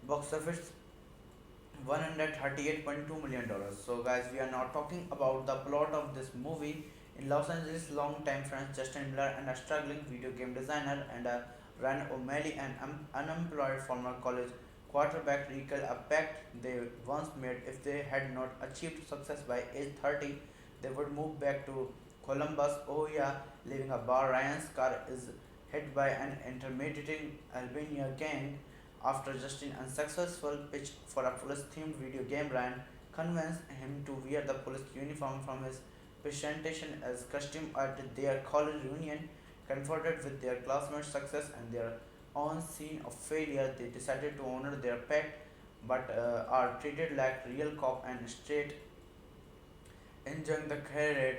Box office $138.2 million. So guys, we are now talking about the plot of this movie. In Los Angeles, long-time friends Justin Miller and a struggling video game designer and Ryan O'Malley, an unemployed former college quarterback, recall a pact they once made. If they had not achieved success by age 30, they would move back to Columbus, Ohio, leaving a bar. Ryan's car is hit by an intimidating Albania gang. After Justin unsuccessful pitch for a police-themed video game, Ryan convinced him to wear the police uniform from his presentation as costume at their college reunion. Confronted with their classmates' success and their own scene of failure, they decided to honor their pact but are treated like real cop and straight. Enjoying the parade,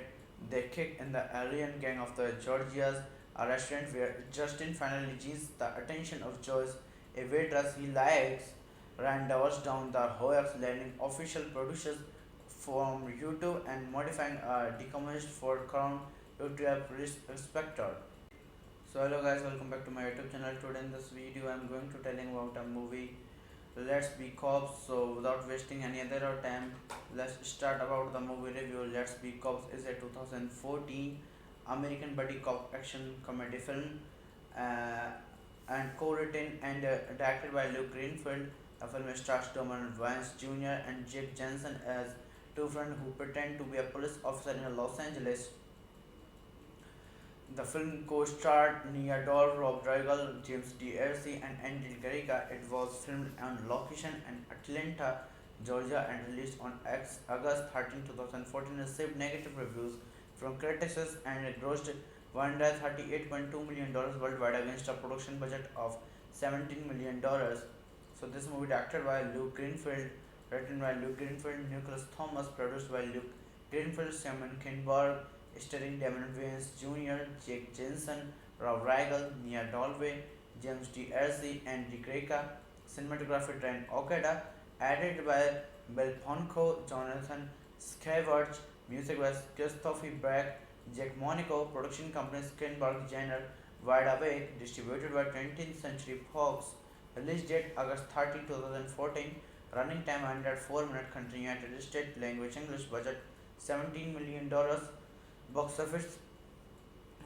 they kick in the alien gang of the Georgia's, a restaurant where Justin finally gains the attention of Joyce, a waitress he likes. Rand doubles down the hoax, landing official producers from YouTube and modifying a decommissioned Ford Crown to a police inspector. So hello guys, welcome back to my YouTube channel. Today in this video I'm going to telling about a movie Let's Be Cops. So without wasting any other time, let's start about the movie review. Let's Be Cops is a 2014 American buddy cop action comedy film uh, and co-written and directed by Luke Greenfield. The film stars Doman Vance Jr. and Jake Jensen as two friends who pretend to be a police officer in Los Angeles. The film co-starred Nia Dol, Rob Riggle, James D'Arcy, and Andy Garriga. It was filmed on location in Atlanta, Georgia, and released on August 13, 2014. Received negative reviews from critics and it grossed $138.2 million worldwide against a production budget of $17 million. So this movie directed by Luke Greenfield, written by Luke Greenfield, Nicholas Thomas, produced by Luke Greenfield, Simon Kinberg, starring Damon Wayans Jr., Jake Jensen, Rob Riggle, Nia Dalway, James D'Arcy, and Rick Reka. Cinematography Ryan Okada, added by Bill Ponko, Jonathan Scavarge, music by Christopher Beck, Jack Monaco, production company Skinberg Jenner, Wide Awake, distributed by 20th Century Fox. Release date August 30, 2014. Running time 104 minutes. Country United States. Language English. Budget $17 million. Box office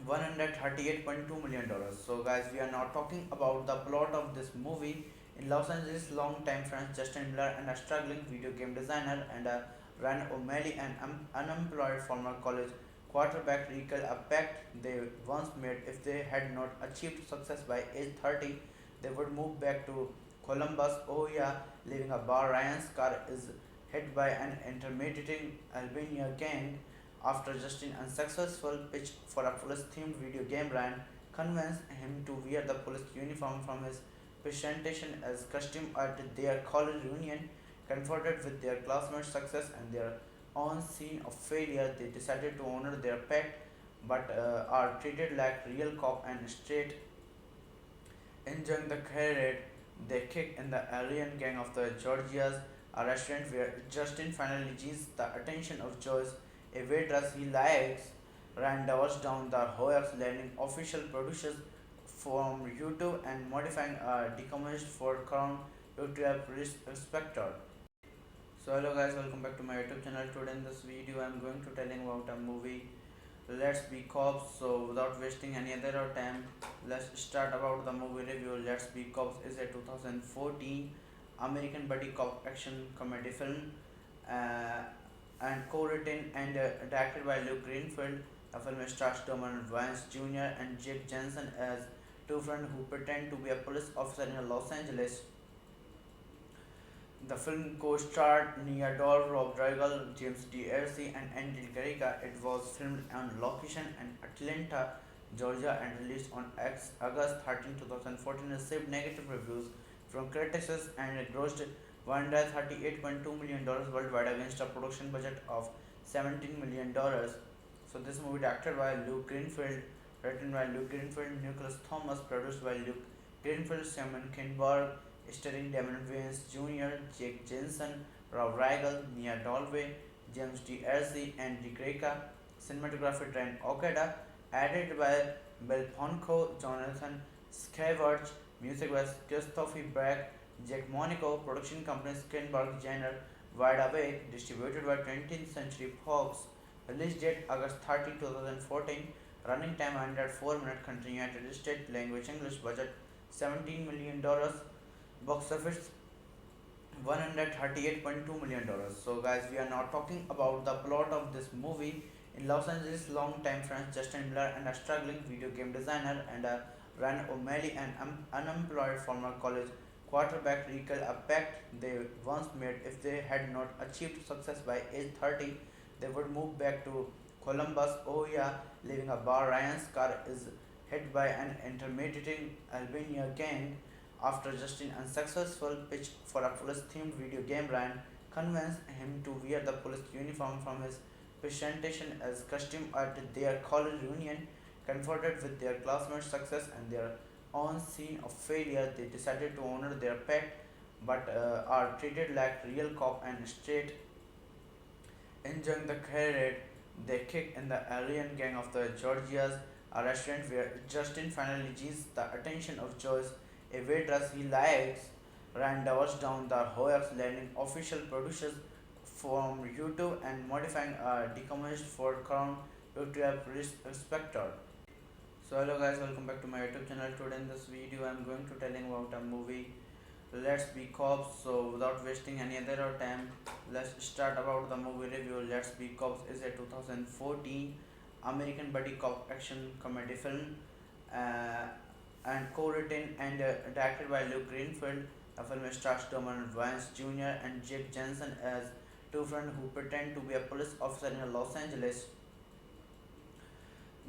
$138.2 million. So guys, we are now talking about the plot of this movie. In Los Angeles, long-time friends Justin Miller and a struggling video game designer and Ryan O'Malley, an unemployed former college quarterback, recall a pact they once made. If they had not achieved success by age 30, they would move back to Columbus, Ohio, leaving a bar. Ryan's car is hit by an intimidating Albania gang. After Justin unsuccessful pitch for a police-themed video game, Ryan convinced him to wear the police uniform from his presentation as costume at their college reunion. Confronted with their classmates' success and their own scene of failure, they decided to honor their pact but are treated like real cop and straight. Enjoying the parade, They kick in the alien gang of the Georgias, a restaurant where Justin finally gains the attention of Joyce, a waitress he likes. Rand doubles down the hoax, landing official producers from YouTube and modifying a decommissioned Ford Crown to a police inspector. So hello guys, welcome back to my YouTube channel. Today in this video I am going to telling about a movie, Let's Be Cops. So without wasting any other time, let's start about the movie review. Let's Be Cops is a 2014 American buddy cop action comedy film, uh, and co-written and directed by Luke Greenfield. The film stars Roman Vance Jr. and Jake Jensen as two friends who pretend to be a police officer in Los Angeles. The film co-starred Nia Dol, Rob Riggle, James D'Arcy, and Andy Garriga. It was filmed on location in Atlanta, Georgia, and released on August 13, 2014. It received negative reviews from critics and it grossed $138.2 million worldwide against a production budget of $17 million. So this movie directed by Luke Greenfield, written by Luke Greenfield, Nicholas Thomas, produced by Luke Greenfield, Simon Kinberg, starring Damon Wayans Jr., Jake Jensen, Rob Riggle, Nia Dalway, James D'Arcy, and Greca. Cinematography Trent Okada, added by Bill Ponko, Jonathan Scavarge, music by Christophe Beck, Jack Monaco, production company Skinberg Jenner, Wide Awake, distributed by 20th Century Fox. Release date August 30, 2014. Running time 104 minutes. Country United States. Language English. Budget $17 million. Box office $138.2 million. So guys, we are now talking about the plot of this movie. In Los Angeles, long-time friends Justin Miller and a struggling video game designer and Ryan O'Malley, an unemployed former college quarterback, recall a pact they once made. If they had not achieved success by age 30, they would move back to Columbus, Ohio, leaving a bar. Ryan's car is hit by an intimidating Albania gang. After Justin's unsuccessful pitch for a police-themed video game, Ryan convinced him to wear the police uniform from his presentation as costume at their college reunion. Confronted with their classmates' success and their own scene of failure, they decided to honor their pact but are treated like real cop and straight. Enjoying the career, they kick in the alien gang of the Georgias, a restaurant where Justin finally gains the attention of Joyce, a waitress he likes. Rand doubles down the hoax, landing official producers from YouTube and modifying a decommissioned Ford Crown to a police inspector. So hello guys, welcome back to my YouTube channel. Today in this video I am going to telling about a movie, Let's Be Cops. So without wasting any other time, let's start about the movie review. Let's Be Cops is a 2014 American buddy cop action comedy film, uh, and co-written and directed by Luke Greenfield. The film stars Roman Vance Jr. and Jake Jensen as two friends who pretend to be a police officer in Los Angeles.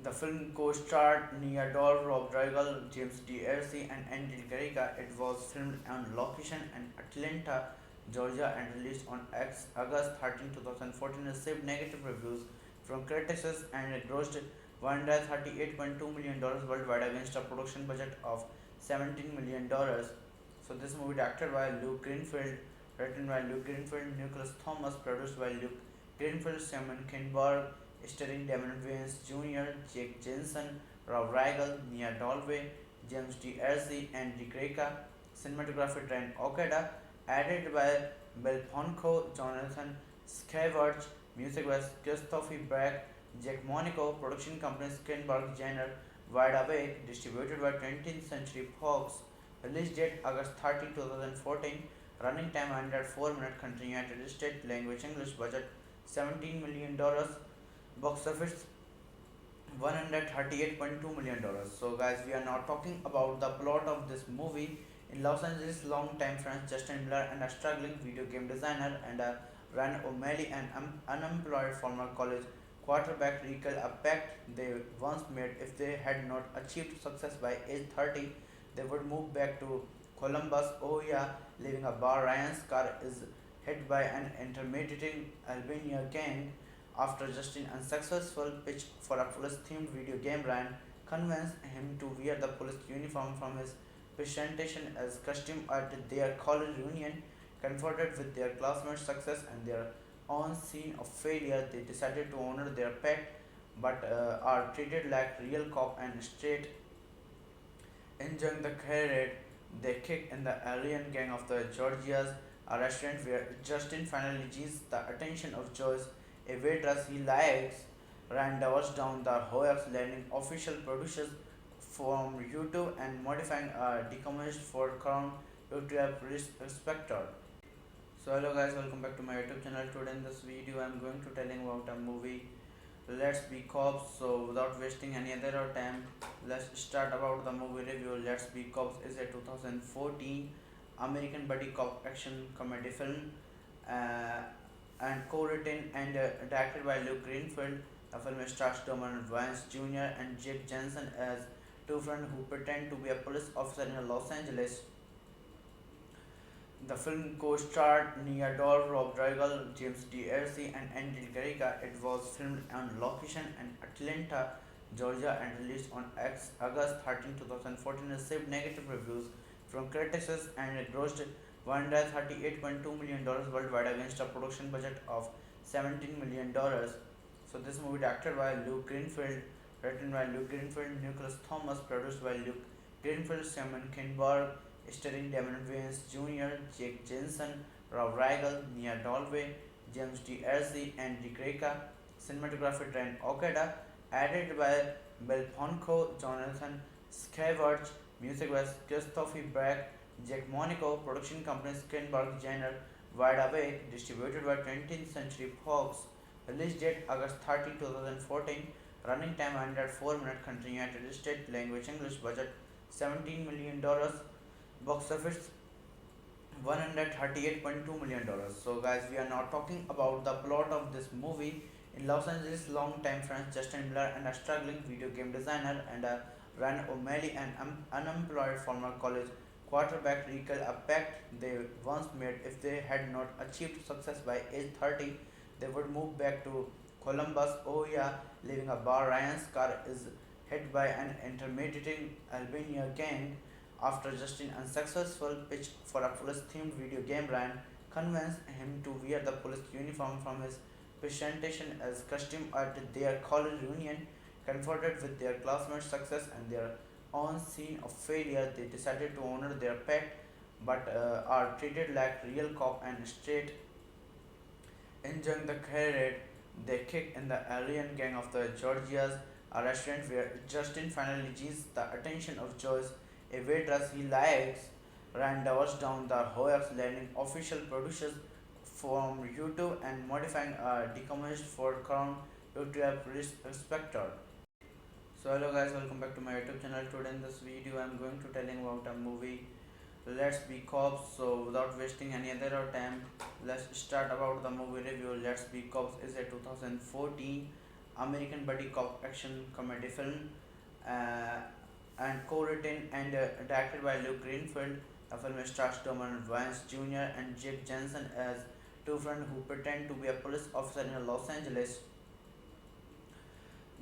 The film co-starred Nia Dol, Rob Riggle, James D'Arcy, and Andy Garriga. It was filmed on location in Atlanta, Georgia, and released on August 13, 2014. It received negative reviews from critics and it grossed $138.2 million worldwide against a production budget of $17 million. So this movie directed by Luke Greenfield, written by Luke Greenfield, Nicholas Thomas, produced by Luke Greenfield, Simon Kinberg, starring Damon Wayans Jr., Jake Jensen, Rob Riggle, Nia Dalway, James D'Arcy, and Greca. Cinematography Trent Okada, added by Bill Ponko, Jonathan Scavarge, music by Christophe Beck, Jack Monaco, production company Skinberg Jenner, Wide Awake, distributed by 20th Century Fox. Release date August 30, 2014. Running time 104 minutes. Country United States. Language English. Budget $17 million. Box office $138.2 million. So guys, we are now talking about the plot of this movie. In Los Angeles, long-time friends Justin Miller and a struggling video game designer and Ryan O'Malley, an unemployed former college quarterback, recall a pact they once made. If they had not achieved success by age 30, they would move back to Columbus, Ohio, leaving a bar. Ryan's car is hit by an intimidating Albania gang. After Justin's unsuccessful pitch for a police-themed video game, Ryan convinced him to wear the police uniform from his presentation as costume at their college reunion. Confronted with their classmates' success and their own scene of failure, they decided to honor their pet but are treated like real cop and straight. Enjoying the parade, they kick in the alien gang of the Georgias, a restaurant where Justin finally gets the attention of Joyce, a waitress he likes. Rand divers down the hoax, landing official producers from YouTube and modifying a decommissioned Ford Crown Victoria Police Inspector. So hello guys, welcome back to my YouTube channel. Today in this video I am going to telling about a movie Let's Be Cops. So without wasting any other time, let's start about the movie review. Let's Be Cops is a 2014 American buddy cop action comedy film uh, and co-written and directed by Luke Greenfield. The film stars Dominic Vance Jr. and Jake Jensen as two friends who pretend to be a police officer in Los Angeles. The film co-starred Nia Dol, Rob Riggle, James D'Arcy, and Andy Garriga. It was filmed on location in Atlanta, Georgia, and released on August 13, 2014. It received negative reviews from critics and it grossed $138.2 million worldwide against a production budget of $17 million. So this movie directed by Luke Greenfield, written by Luke Greenfield, Nicholas Thomas, produced by Luke Greenfield, Simon Kinberg, starring Damon Wayans Jr., Jake Jensen, Rob Riggle, Nia Dalway, James D'Arcy, and Dick Reka. Cinematography Trent Okada, added by Bill Ponko, Jonathan Scavarge, music by Christopher Brack, Jack Monaco, production company Skinberg Jenner, Wide Awake, distributed by 20th Century Fox. Release date August 30, 2014. Running time 104 minutes. Country United States. Language English. Budget $17 million. Box office $138.2 million. So guys, we are now talking about the plot of this movie. In Los Angeles, long-time friends Justin Miller and a struggling video game designer and Ryan O'Malley, an unemployed former college quarterback, recall a pact they once made. If they had not achieved success by age 30, they would move back to Columbus, Ohio, leaving a bar. Ryan's car is hit by an intimidating Albania gang. After Justin's unsuccessful pitch for a police-themed video game, Ryan convinced him to wear the police uniform from his presentation as costume at their college reunion. Confronted with their classmates' success and their own scene of failure, they decided to honor their pet but are treated like real cop and straight. Enjoying the parade, they kick in the alien gang of the Georgias, a restaurant where Justin finally gets the attention of Joyce, a waitress he likes. Rand divers down the hoax, landing official producers from YouTube and modifying a decommissioned Ford Crown Victoria Police Inspector. So hello guys, welcome back to my YouTube channel. Today in this video I am going to telling about a movie Let's Be Cops. So without wasting any other time, let's start about the movie review. Let's Be Cops is a 2014 American buddy cop action comedy film uh, and co-written and directed by Luke Greenfield. The film stars Dominic Vance Jr. and Jake Jensen as two friends who pretend to be a police officer in Los Angeles.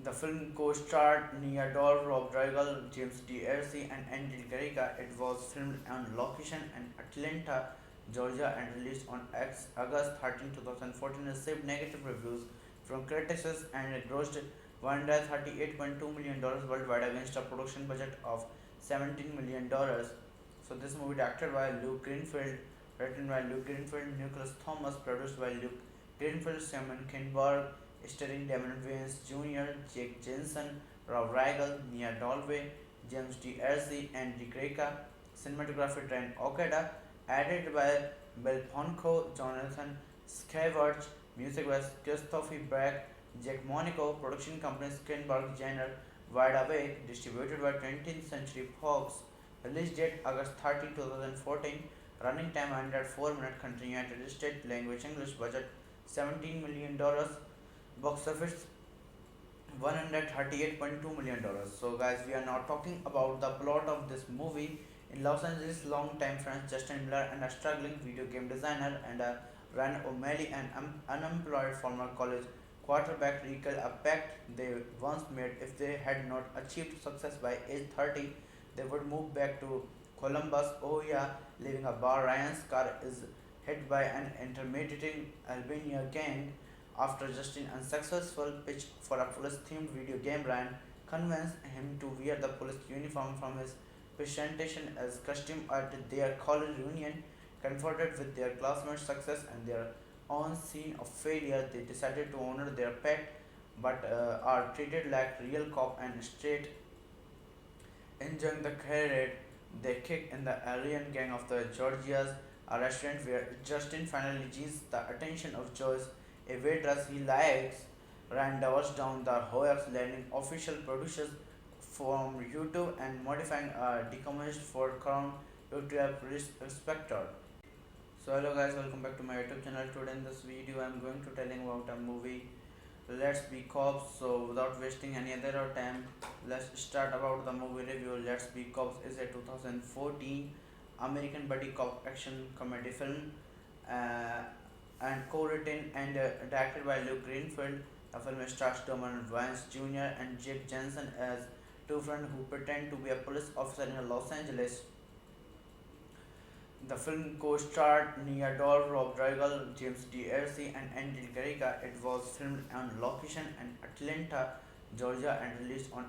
The film co-starred Nia Dol, Rob Riggle, James D'Arcy, and Andy Garriga. It was filmed on location in Atlanta, Georgia, and released on August 13, 2014. It received negative reviews from critics and it grossed $138.2 million worldwide against a production budget of $17 million. So this movie directed by Luke Greenfield, written by Luke Greenfield, Nicholas Thomas, produced by Luke Greenfield, Simon Kinberg, starring Damon Wayans Jr., Jake Jensen, Rob Riggle, Nia Dalway, James D'Arcy, and Dick Reka. Cinematography Trent Okada, added by Bill Ponko, Jonathan Scavarge, music by Christopher Brack, Jack Monaco, production company Skinberg Jenner, Wide Awake, distributed by 20th Century Fox. Release date August 30, 2014. Running time 104 minutes. Country United States. Language English. Budget $17 million. Box office $138.2 million. So guys, we are now talking about the plot of this movie. In Los Angeles, long-time friends Justin Miller and a struggling video game designer and Ryan O'Malley, an unemployed former college quarterback, recall a pact they once made. If they had not achieved success by age 30, they would move back to Columbus, Ohio, leaving a bar. Ryan's car is hit by an intimidating Albania gang. After just an unsuccessful pitch for a police-themed video game, Ryan convinced him to wear the police uniform from his presentation as costume at their college reunion. Confronted with their classmates' success and their own scene of failure, they decided to honor their pact but are treated like real cop and straight. Enjoying the parade, they kick in the alien gang of the Georgia's, a restaurant where Justin finally gains the attention of Joyce, a waitress he likes. Rand doubles down the hoax, landing official producers from YouTube and modifying a decommissioned for Crown YouTube Spectre. So hello guys, welcome back to my YouTube channel. Today in this video I am going to telling about a movie, Let's Be Cops. So without wasting any other time, let's start about the movie review. Let's Be Cops is a 2014 American buddy cop action comedy film uh, and co-written and directed by Luke Greenfield. The film stars Dermot Vance Jr. and Jake Jensen as two friends who pretend to be a police officer in Los Angeles. The film co-starred Nia Dol, Rob Riggle, James D'Arcy, and Andy Garriga. It was filmed on location in Atlanta, Georgia, and released on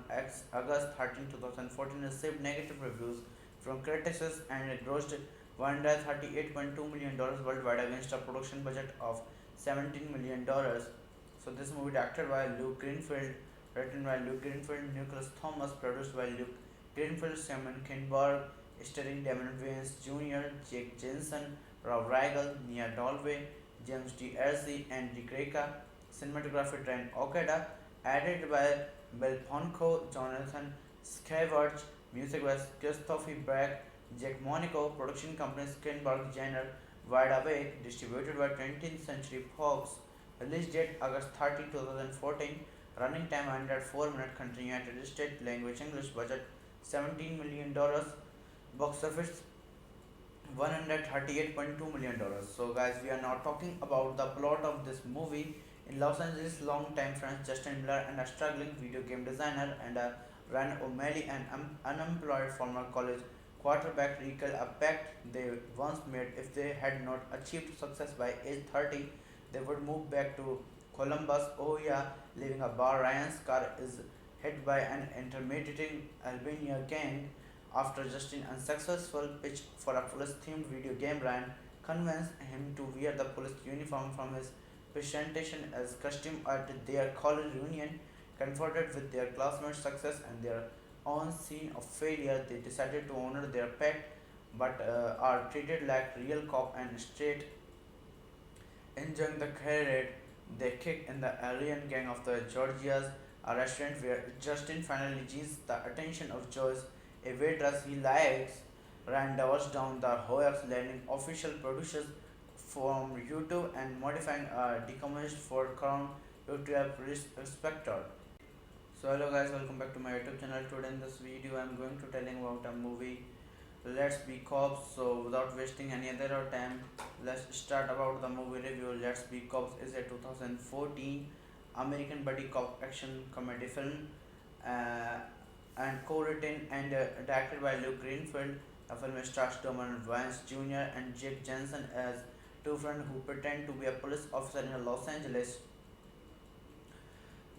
August 13, 2014. It received negative reviews from critics and it grossed $138.2 million worldwide against a production budget of $17 million. So this movie directed by Luke Greenfield, written by Luke Greenfield, Nicholas Thomas, produced by Luke Greenfield, Simon Kinberg, starring Damon Wayans Jr., Jake Jensen, Rob Riggle, Nia Dalway, James D'Arcy, and Greca. Cinematography Ryan Okada, added by Bill Ponko, Jonathan Scavarge, music by Christopher Bragg, Jack Monaco, production company Skinberg Jenner, Wide Awake, distributed by 20th Century Fox, release date August 30, 2014, running time 104 minutes, country United States, language English, budget $17 million, box office $138.2 million. So guys, we are now talking about the plot of this movie. In Los Angeles, long-time friends Justin Miller and a struggling video game designer and Ryan O'Malley, an unemployed former college quarterback, recall a pact they once made. If they had not achieved success by age 30, they would move back to Columbus, Ohio, leaving a bar. Ryan's car is hit by an intimidating Albania gang. After just an unsuccessful pitch for a police-themed video game, Ryan convinced him to wear the police uniform from his presentation as costume at their college reunion. Confronted with their classmates' success and their own scene of failure, they decided to honor their pact but are treated like real cop and straight. Enjoying the parade, they kick in the alien gang of the Georgia's, a restaurant where Justin finally gains the attention of Joyce, a waitress he likes. Ryan doubles down the hoax, landing official producers from YouTube and modifying a decommissioned for Crown YouTube Spectre. So hello guys, welcome back to my YouTube channel. Today in this video I am going to telling about a movie, Let's Be Cops. So without wasting any other time, let's start about the movie review. Let's Be Cops is a 2014 American buddy cop action comedy film and co-written and directed by Luke Greenfield. The film stars Dermot Vance Jr. and Jake Jensen as two friends who pretend to be a police officer in Los Angeles.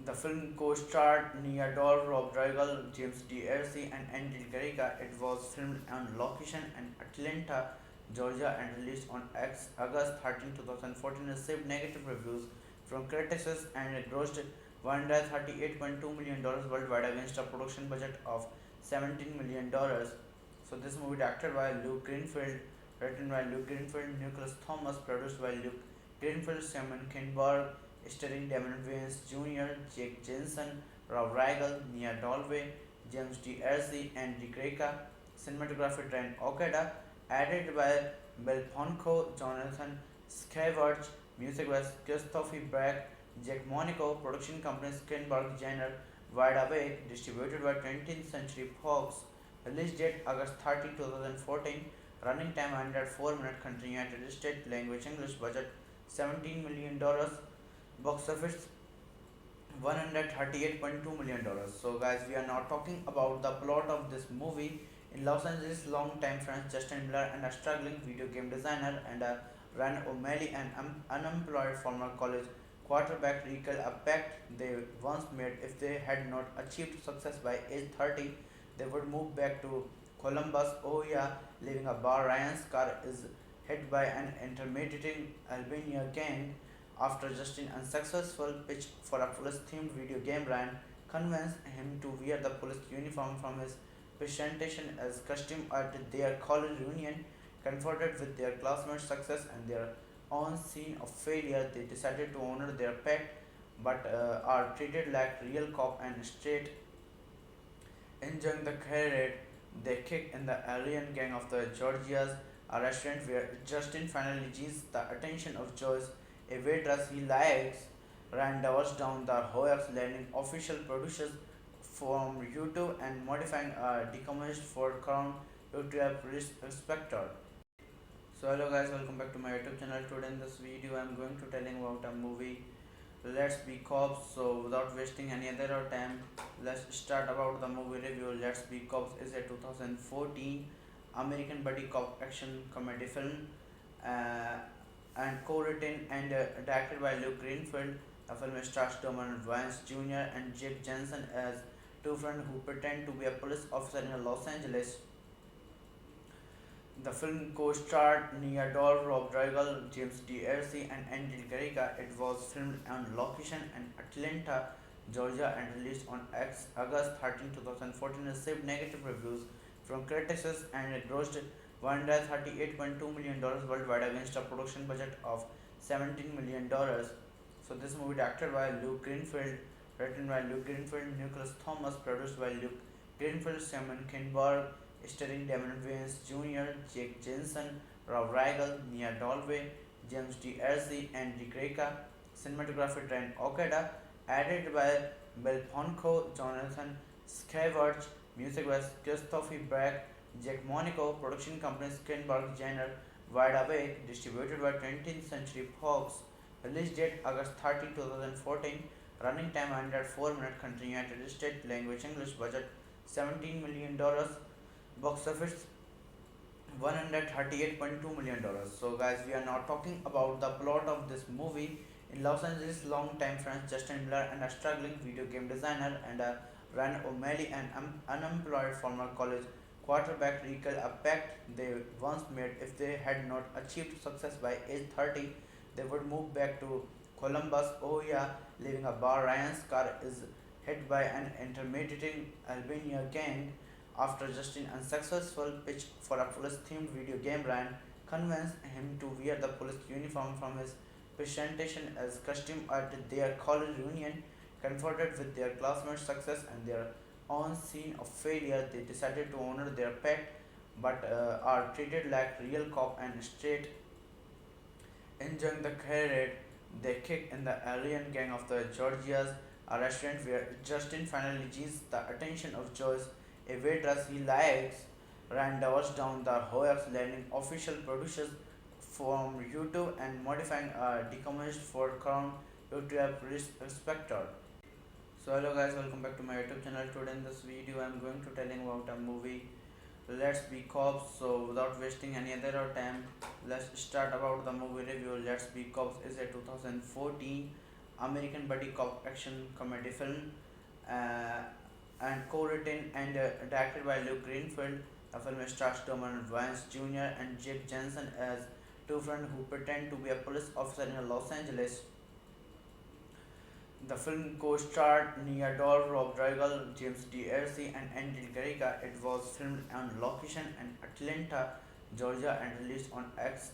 The film co-starred Nia Dol, Rob Riggle, James D'Arcy, and Andy Garriga. It was filmed on location in Atlanta, Georgia, and released on August 13, 2014. It received negative reviews from critics and it grossed $138.2 million worldwide against a production budget of $17 million. So this movie directed by Luke Greenfield, written by Luke Greenfield, Nicholas Thomas, produced by Luke Greenfield, Simon Kinberg, starring Damon Wayans Jr., Jake Jensen, Rob Riggle, Nia Dalway, James D'Arcy, and Greca. Cinematography Ryan Okada, added by Bill Ponko, Jonathan Scavarge, music by Christopher Bragg, Jack Monaco, production company Skinberg Jenner, Wide Awake, distributed by 20th Century Fox, release date August 30, 2014, running time 104 minutes, country United States, language English, budget $17 million, box office $138.2 million. So guys, we are now talking about the plot of this movie. In Los Angeles, longtime friends Justin Miller and a struggling video game designer and Ryan O'Malley, an unemployed former college quarterback, recall a pact they once made. If they had not achieved success by age 30, they would move back to Columbus, Ohio, leaving a bar. Ryan's car is hit by an intimidating Albania gang. After Justin's unsuccessful pitch for a police-themed video game, Ryan convinced him to wear the police uniform from his presentation as costume at their college reunion. Confronted with their classmates' success and their own scene of failure, they decided to honor their pact but are treated like real cop and straight. Enjoying the parade, they kick in the alien gang of the Georgia's, a restaurant where Justin finally gets the attention of Joyce, a waitress he likes. Rand dives down the hoax, landing official producers from YouTube and modifying a decommissioned Ford Crown to a police inspector. So hello guys, welcome back to my YouTube channel. Today in this video I'm going to telling about a movie, Let's Be Cops. So without wasting any other time, let's start about the movie review. Let's Be Cops is a 2014 American buddy cop action comedy film uh, and co-written and directed by Luke Greenfield. The film stars Dominic Vance Jr. and Jake Jensen as two friends who pretend to be a police officer in Los Angeles. The film co-starred Nia Dol, Rob Riggle, James D'Arcy, and Andy Garriga. It was filmed on location in Atlanta, Georgia, and released on August 13, 2014. Received negative reviews from critics and it grossed $138.2 million worldwide against a production budget of $17 million. So this movie directed by Luke Greenfield, written by Luke Greenfield, Nicholas Thomas, produced by Luke Greenfield, Simon Kinberg, starring Damon Wayans Jr., Jake Jensen, Rob Riggle, Nia Dalway, James D'Arcy, and Andy Greca. Cinematography Trent Okada, added by Bill Ponko, Jonathan Scavarge, music by Christopher Brack, Jack Monaco, production company Skinberg Jenner, Wide Awake, distributed by 20th Century Fox. Release date August 13, 2014. Running time 104 minutes. Country United States. Language English. Budget $17 million. Box office $138.2 million. So guys, we are now talking about the plot of this movie. In Los Angeles, longtime friends Justin Miller and a struggling video game designer and Ryan O'Malley, an unemployed former college quarterback, recall a pact they once made. If they had not achieved success by age 30, they would move back to Columbus, Ohio, leaving a bar. Ryan's car is hit by an intimidating Albania gang. After Justin's unsuccessful pitch for a police-themed video game, Ryan convinced him to wear the police uniform from his presentation as costume at their college reunion. Confronted with their classmates' success and their own scene of failure, they decided to honor their pact but are treated like real cop and straight. Enjoying the parade, they kick in the alien gang of the Georgia's, a restaurant where Justin finally gets the attention of Joyce, a waitress he likes. Rand dives down the hoax, landing official producers from YouTube and modifying a decommissioned Ford Crown to a police inspector. So hello guys, welcome back to my YouTube channel. Today in this video I'm going to telling about a movie, Let's Be Cops. So without wasting any other time, let's start about the movie review. Let's Be Cops is a 2014 American buddy cop action comedy film and co-written and directed by Luke Greenfield. The film stars Dominic Vance Jr. and Jake Jensen as two friends who pretend to be a police officer in Los Angeles. The film co-starred Nia Dol, Rob Riggle, James D'Arcy, and Andy Garriga. It was filmed on location in Atlanta, Georgia, and released on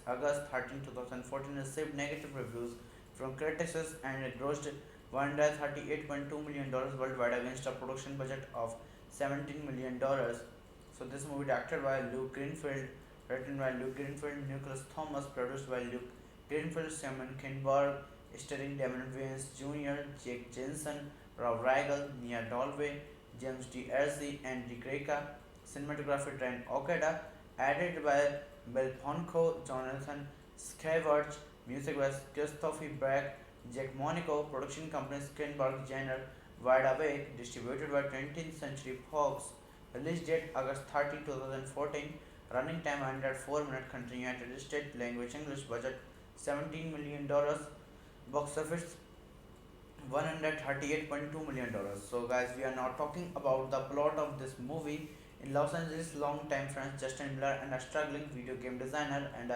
August 13, 2014. Received negative reviews from critics and it grossed $138.2 million worldwide against a production budget of $17 million. So this movie directed by Luke Greenfield, written by Luke Greenfield, Nicholas Thomas, produced by Luke Greenfield, Simon Kinberg, starring Damon Wayans Jr., Jake Jensen, Rob Riggle, Nia Dalway, James D'Arcy, and Andy Greca. Cinematography Trent Okada, added by Bill Ponko, Jonathan Scavarge, music by Christopher Brack, Jack Monaco, production company Skinberg Jenner, Wide Awake, distributed by 20th Century Fox. Release date August 30, 2014. Running time 104 minutes. Country United States. Language English. Budget $17 million. Box office $138.2 million. So, guys, we are now talking about the plot of this movie. In Los Angeles, long-time friends Justin Miller and a struggling video game designer and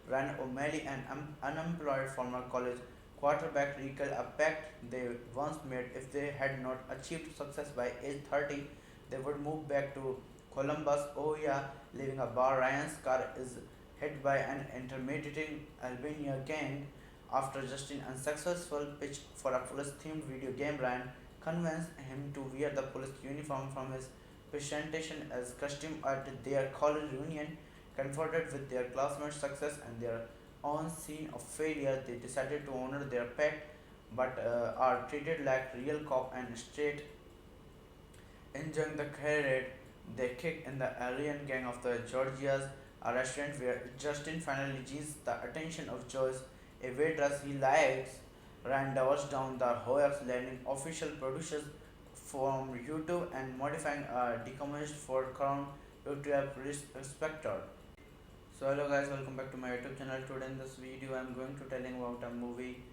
Ryan O'Malley, an unemployed former college quarterback, recall a pact they once made. If they had not achieved success by age 30, they would move back to Columbus, Ohio, leaving a bar. Ryan's car is hit by an intimidating Albania gang. After Justin unsuccessful pitch for a police-themed video game, Ryan convinced him to wear the police uniform from his presentation as costume at their college reunion. Confronted with their classmates' success and their own scene of failure, they decided to honor their pact but are treated like real cop and straight. Enjoying the parade, they kick in the alien gang of the Georgia's, a restaurant where Justin finally gains the attention of Joyce, a waitress he likes. Rand doubles down the hoax, landing official producers from YouTube and modifying a decommissioned for Crown Victoria Police Inspector. So hello guys, welcome back to my YouTube channel. Today in this video I am going to telling about a movie,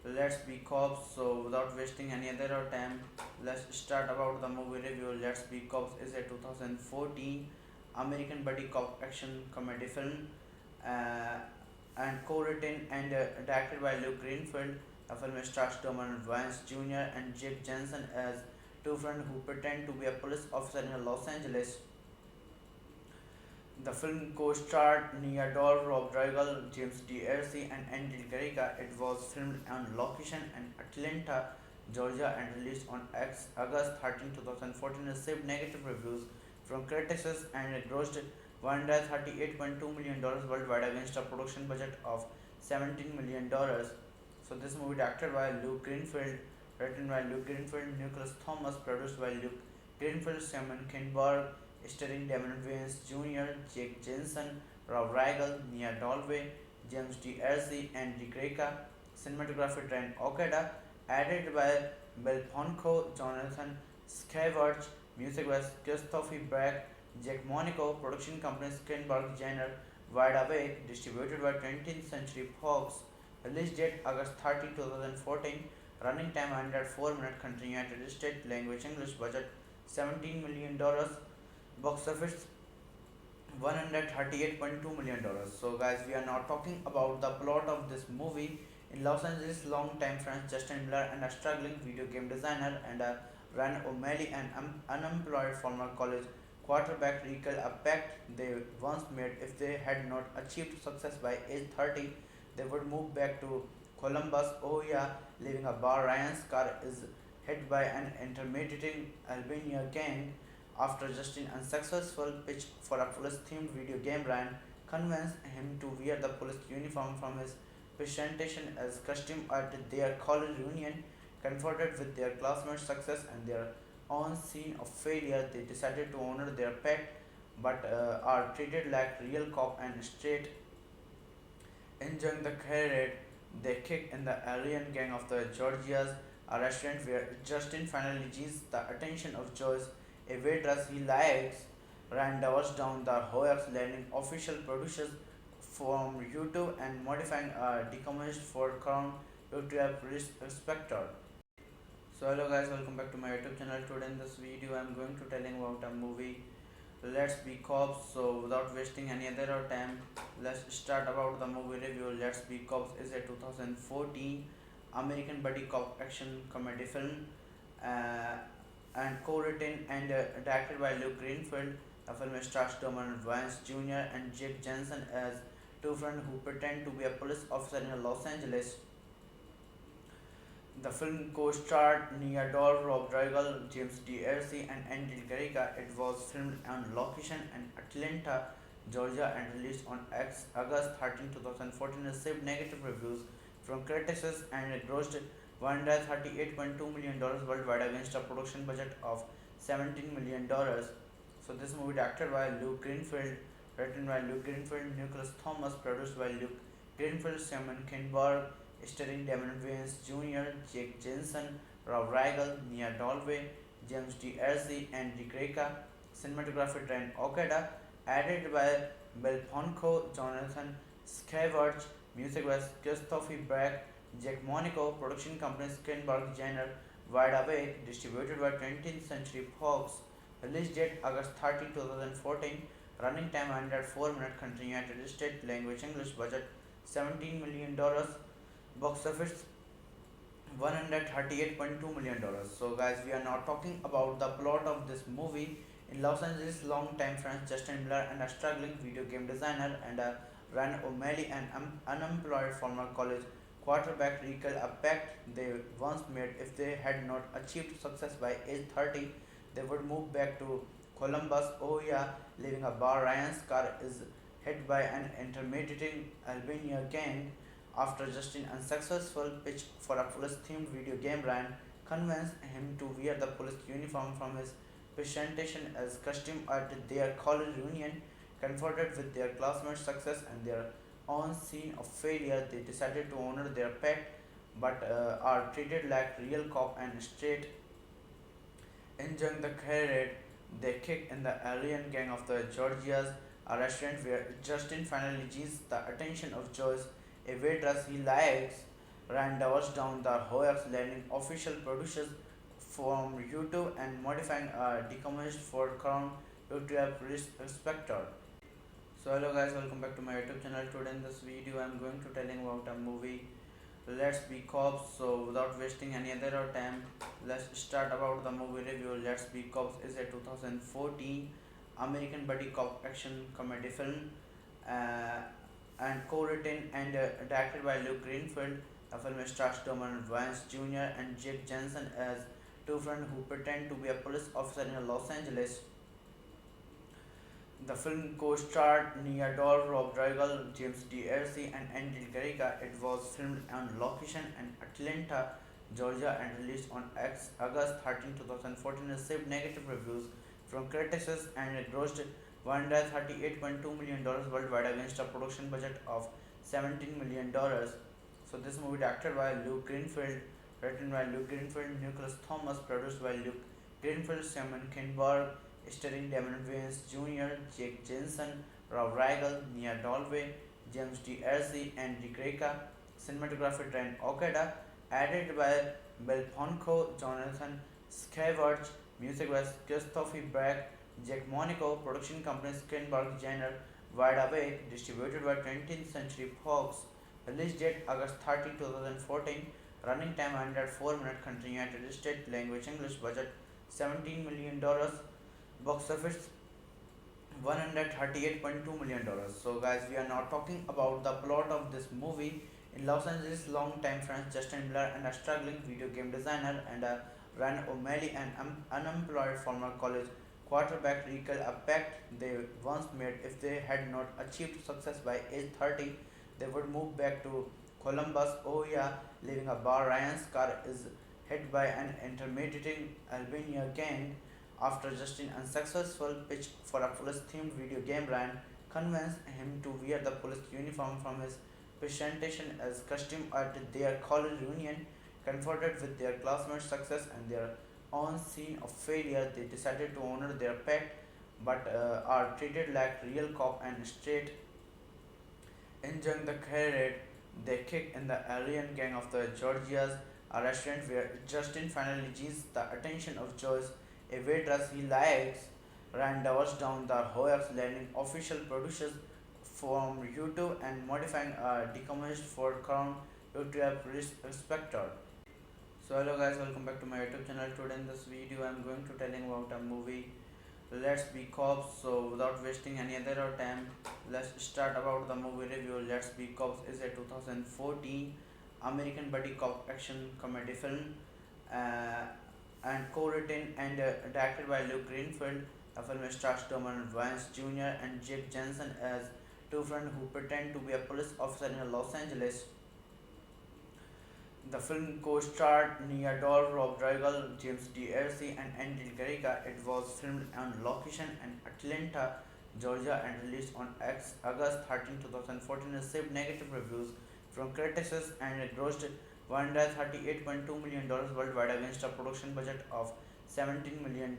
Let's Be Cops. So without wasting any other time, let's start about the movie review. Let's Be Cops is a 2014 American buddy cop action comedy film, uh, and co-written and directed by Luke Greenfield. The film stars Doman Vance Jr. and Jake Jensen as two friends who pretend to be a police officer in Los Angeles. The film co-starred Nia Dol, Rob Riggle, James D'Arcy, and Andy Garriga. It was filmed on location in Atlanta, Georgia, and released on August 13, 2014. Received negative reviews from critics and grossed $138.2 million worldwide against a production budget of $17 million. So this movie directed by Luke Greenfield, written by Luke Greenfield, Nicholas Thomas, produced by Luke Greenfield, Simon Kinberg, starring Damon Wayans Jr., Jake Jensen, Rob Riggle, Nia Dalway, James D'Arcy, and Dick Greca. Cinematography Ryan Okada, edited by Bill Ponko, Jonathan Scavarge, music by Christopher Brack, Jack Monaco, production company Skinberg Jenner, Wide Awake, distributed by 20th Century Fox. Release date August 30, 2014. Running time 104 minutes. Country United States. Language English. Budget $17 million. Box office $138.2 million. So, guys, we are now talking about the plot of this movie. In Los Angeles, long-time friends Justin Miller and a struggling video game designer and Ryan O'Malley, an unemployed former college quarterback, recall a pact they once made. If they had not achieved success by age 30, they would move back to Columbus, Ohio, leaving a bar. Ryan's car is hit by an intimidating Albania gang. After Justin unsuccessful pitch for a police-themed video game, Ryan convinced him to wear the police uniform from his presentation as costume at their college reunion. Confronted with their classmates' success and their own scene of failure, they decided to honor their pact but are treated like real cop and straight. Enjoying the parade, they kick in the alien gang of the Georgia's, a restaurant where Justin finally gains the attention of Joyce, a waitress he likes. Ryan doubles down the hoax, landing official producers from YouTube and modifying a decommissioned for Crown Victoria Police Inspector. So hello guys, welcome back to my YouTube channel. Today in this video I am going to telling about a movie, Let's Be Cops. So without wasting any other time, let's start about the movie review. Let's Be Cops is a 2014 American buddy cop action comedy film, uh, and co-written and directed by Luke Greenfield. The film stars Doman Vance Jr. and Jake Jensen as two friends who pretend to be a police officer in Los Angeles. The film co-starred Nia Dol, Rob Riggle, James D'Arcy, and Andy Garriga. It was filmed on location in Atlanta, Georgia, and released on August 13, 2014. Received negative reviews from critics and grossed $138.2 million worldwide against a production budget of $17 million. So this movie directed by Luke Greenfield, written by Luke Greenfield, Nicholas Thomas, produced by Luke Greenfield, Simon Kinberg, starring Damon Wayans Jr., Jake Jensen, Rob Riggle, Nia Dalway, James D'Arcy, and Dick Greca. cinematography Trent Okada, edited by Bill Ponko, Jonathan Scavarge, music by Christophe Brack, Jack Monaco, production company Skinberg Jenner, Wide Awake, distributed by 20th Century Fox, release date August 30, 2014, running time 104 minutes, country United States, language English, budget $17 million, box office $138.2 million. So, guys, we are now talking about the plot of this movie. In Los Angeles, long-time friends Justin Miller and a struggling video game designer and Ryan O'Malley, an unemployed former college quarterback, recall a pact they once made. If they had not achieved success by age 30, they would move back to Columbus, Ohio, leaving a bar. Ryan's car is hit by an intimidating Albania gang after just an unsuccessful pitch for a police-themed video game, Ryan convinced him to wear the police uniform from his presentation as costume at their college reunion. Confronted with their classmates' success and their own scene of failure, they decided to honor their pact but are treated like real cop and straight. Enjoying the career, they kick in the alien gang of the Georgia's, a restaurant where Justin finally gains the attention of Joyce, a waitress he likes. Rand doubles down the hoax, landing official producers from YouTube and modifying a decommissioned for Crown YouTube Respector. So hello guys, welcome back to my YouTube channel. Today in this video I'm going to telling about a movie, Let's Be Cops. So without wasting any other time, let's start about the movie review. Let's Be Cops is a 2014 American buddy cop action comedy film, uh, and co-written and directed by Luke Greenfield. The film stars Doman Vance Jr. and Jake Jensen as two friends who pretend to be a police officer in Los Angeles. The film co-starred Nia Dol, Rob Riggle, James D'Arcy, and Andy Garriga. It was filmed on location in Atlanta, Georgia, and released on August 13, 2014. Received negative reviews from critics and it grossed $138.2 million worldwide against a production budget of $17 million. So this movie directed by Luke Greenfield, written by Luke Greenfield, Nicholas Thomas, produced by Luke Greenfield, Simon Kinberg, starring Damon Wayans Jr., Jake Jensen, Rob Riggle, Nia Dalway, James D'Arcy, and Dick Reka. Cinematography Trent Okada, edited by Bill Ponko, Jonathan Scavarge, music by Christophe Brack, Jack Monaco, production company Skinberg Jenner, Wide Awake, distributed by 20th Century Fox, release date August 30, 2014, running time 104 minutes, country United States, language English, budget $17 million, box office $138.2 million. So, guys, we are now talking about the plot of this movie. In Los Angeles, long-time friends Justin Miller and a struggling video game designer and Ryan O'Malley, an unemployed former college quarterback, recall a pact they once made. If they had not achieved success by age 30, they would move back to Columbus, Ohio, leaving a bar. Ryan's car is hit by an intimidating Albania gang after just an unsuccessful pitch for a police-themed video game. Ryan convinced him to wear the police uniform from his presentation as costume at their college reunion. Confronted with their classmates' success and their own scene of failure, they decided to honor their pact but are treated like real cop and straight. Enjoying the career, they kick in the alien gang of the Georgia's, a restaurant where Justin finally gains the attention of Joyce, a waitress he likes. Rand doubles down the hoax, landing official producers from YouTube and modifying a decommissioned for Crown YouTube Respector. So hello guys, welcome back to my YouTube channel. Today in this video I'm going to telling about a movie, Let's Be Cops. So without wasting any other time, let's start about the movie review. Let's Be Cops is a 2014 American buddy cop action comedy film, uh, and co-written and directed by Luke Greenfield. The film stars Doman Vance Jr. and Jake Jensen as two friends who pretend to be a police officer in Los Angeles. The film co-starred Nia Dol, Rob Riggle, James D'Arcy, and Andy Garriga. It was filmed on location in Atlanta, Georgia, and released on August 13, 2014. Received negative reviews from critics and it grossed $138.2 million worldwide against a production budget of $17 million.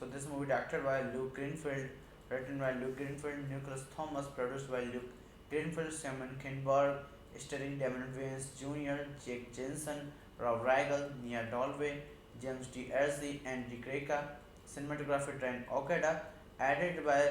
So this movie directed by Luke Greenfield, written by Luke Greenfield, Nicholas Thomas, produced by Luke Greenfield, Simon Kinberg, starring Damon Wayans Jr., Jake Jensen, Rob Rigel, Nia Dalway, James D'Arcy, and DeGreca. Cinematography Trent Okada, added by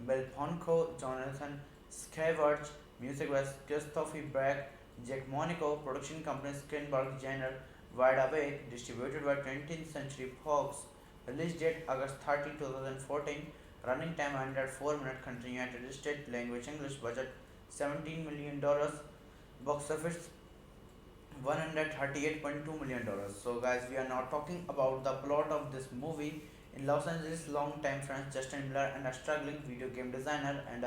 Bill Ponko, Jonathan Scavarge, music by Christophe Brack, Jack Monaco, production company Skinberg Jenner, Wide Awake, distributed by 20th Century Fox. Release date August 30, 2014. Running time 104 minutes. Country United States. Language English. Budget $17 million. Box office $138.2 million. So guys, we are now talking about the plot of this movie. In Los Angeles, long-time friends Justin Miller and a struggling video game designer and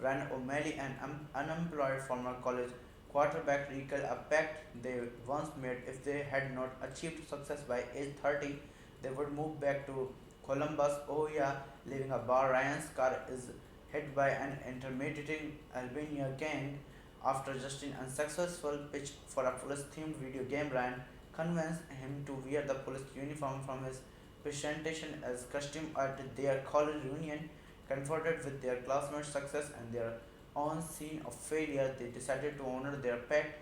Ryan O'Malley, an unemployed former college quarterback, recall a pact they once made. If they had not achieved success by age 30, they would move back to Columbus, Ohio, leaving a bar. Ryan's car is hit by an intimidating Albania gang. After Justin's unsuccessful pitch for a police-themed video game, Ryan convinced him to wear the police uniform from his presentation as costume at their college reunion. Confronted with their classmates' success and their own scene of failure, they decided to honor their pact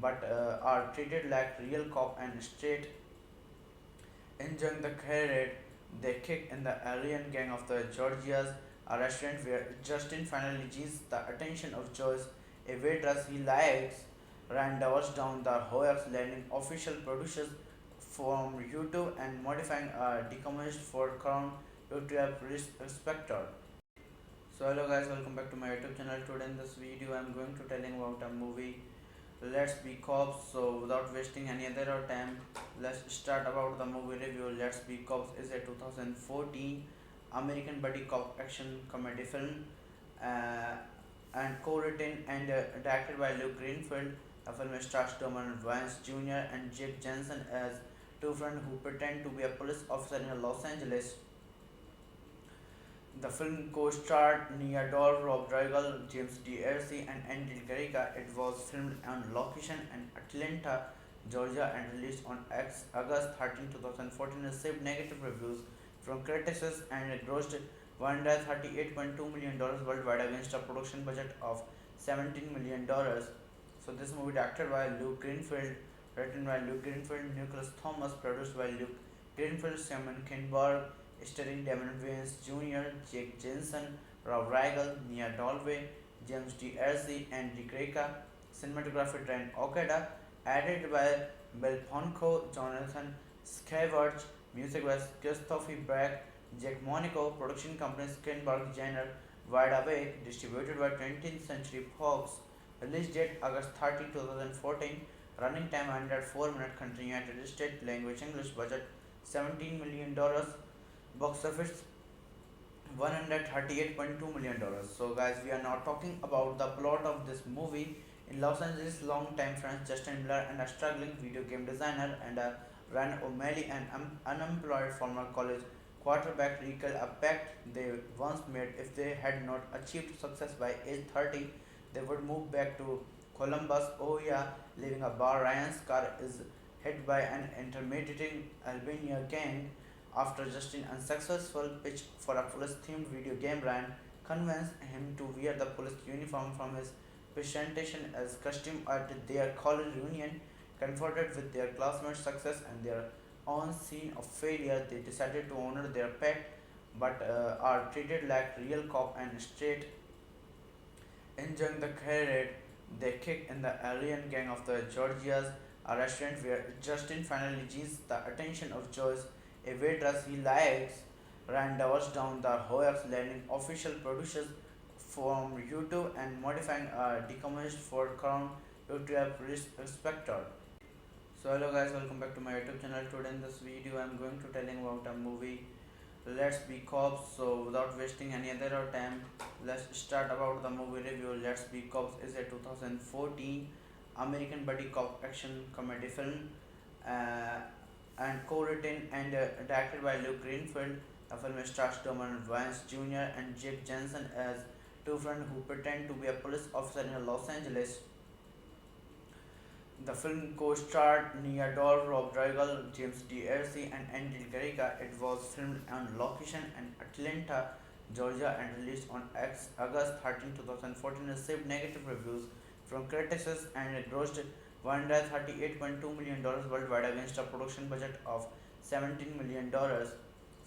but are treated like real cop and straight. Enjoying the career, they kick in the alien gang of the Georgia's, a restaurant where Justin finally gains the attention of Joyce, a waitress he likes. Rand doubles down the hoax, landing official producers from YouTube and modifying a decommissioned for Crown YouTube Respector. So hello guys, welcome back to my YouTube channel. Today in this video I am going to telling about a movie, Let's Be Cops. So without wasting any other time, let's start about the movie review. Let's Be Cops is a 2014 American buddy cop action comedy film, uh, and co-written and directed by Luke Greenfield. The film stars Damon Wayans Jr. and Jake Jensen as two friends who pretend to be a police officer in Los Angeles. The film co-starred Nia Dol, Rob Rigel, James D'Arcy, and Andy Garriga. It was filmed on location in Atlanta, Georgia, and released on August 13, 2014. Received negative reviews from critics and it grossed $138.2 million worldwide against a production budget of $17 million. So this movie directed by Luke Greenfield, written by Luke Greenfield, Nicholas Thomas, produced by Luke Greenfield, Simon Kinberg, starring Damon Wayans Jr., Jake Jensen, Rob Rigel, Nia Dalway, James D'Arcy, and DeGreca. Cinematography Trent Okada, added by Bill Ponko, Jonathan Scavarge, music by Christophe Brack, Jack Monaco, production company Skinberg Jenner, Wide Awake, distributed by 20th Century Fox. Release date August 30, 2014. Running time 104 minutes. Country United States. Language English. Budget $17 million. Box office $138.2 million. So guys, we are now talking about the plot of this movie. In Los Angeles, long-time friends Justin Miller and a struggling video game designer and Ryan O'Malley, an unemployed former college quarterback, recall a pact they once made. If they had not achieved success by age 30, they would move back to Columbus, Ohio, leaving a bar. Ryan's car is hit by an intimidating Albania gang. After Justin's unsuccessful pitch for a police-themed video game, Ryan convinced him to wear the police uniform from his presentation as costume at their college reunion. Confronted with their classmates' success and their own scene of failure, they decided to honor their pact but are treated like real cop and straight. Enjoying the career, they kick in the alien gang of the Georgia's, a restaurant where Justin finally gains the attention of Joyce, a waitress he likes. Rand doubles down the hoax, landing official producers from YouTube and modifying a decommissioned for Crown YouTube Respector. So hello guys, welcome back to my YouTube channel. Today in this video I am going to telling about a movie, Let's Be Cops. So without wasting any other time, let's start about the movie review. Let's Be Cops is a 2014 American buddy cop action comedy film, uh, and co-written and directed by Luke Greenfield. The film stars Damon Wayans Jr. and Jake Jensen as two friends who pretend to be a police officer in Los Angeles. The film co-starred Nia Dol, Rob Riggle, James D'Arcy, and Andy Garriga. It was filmed on location in Atlanta, Georgia, and released on August 13, 2014. Received negative reviews from critics and it grossed $138.2 million worldwide against a production budget of $17 million.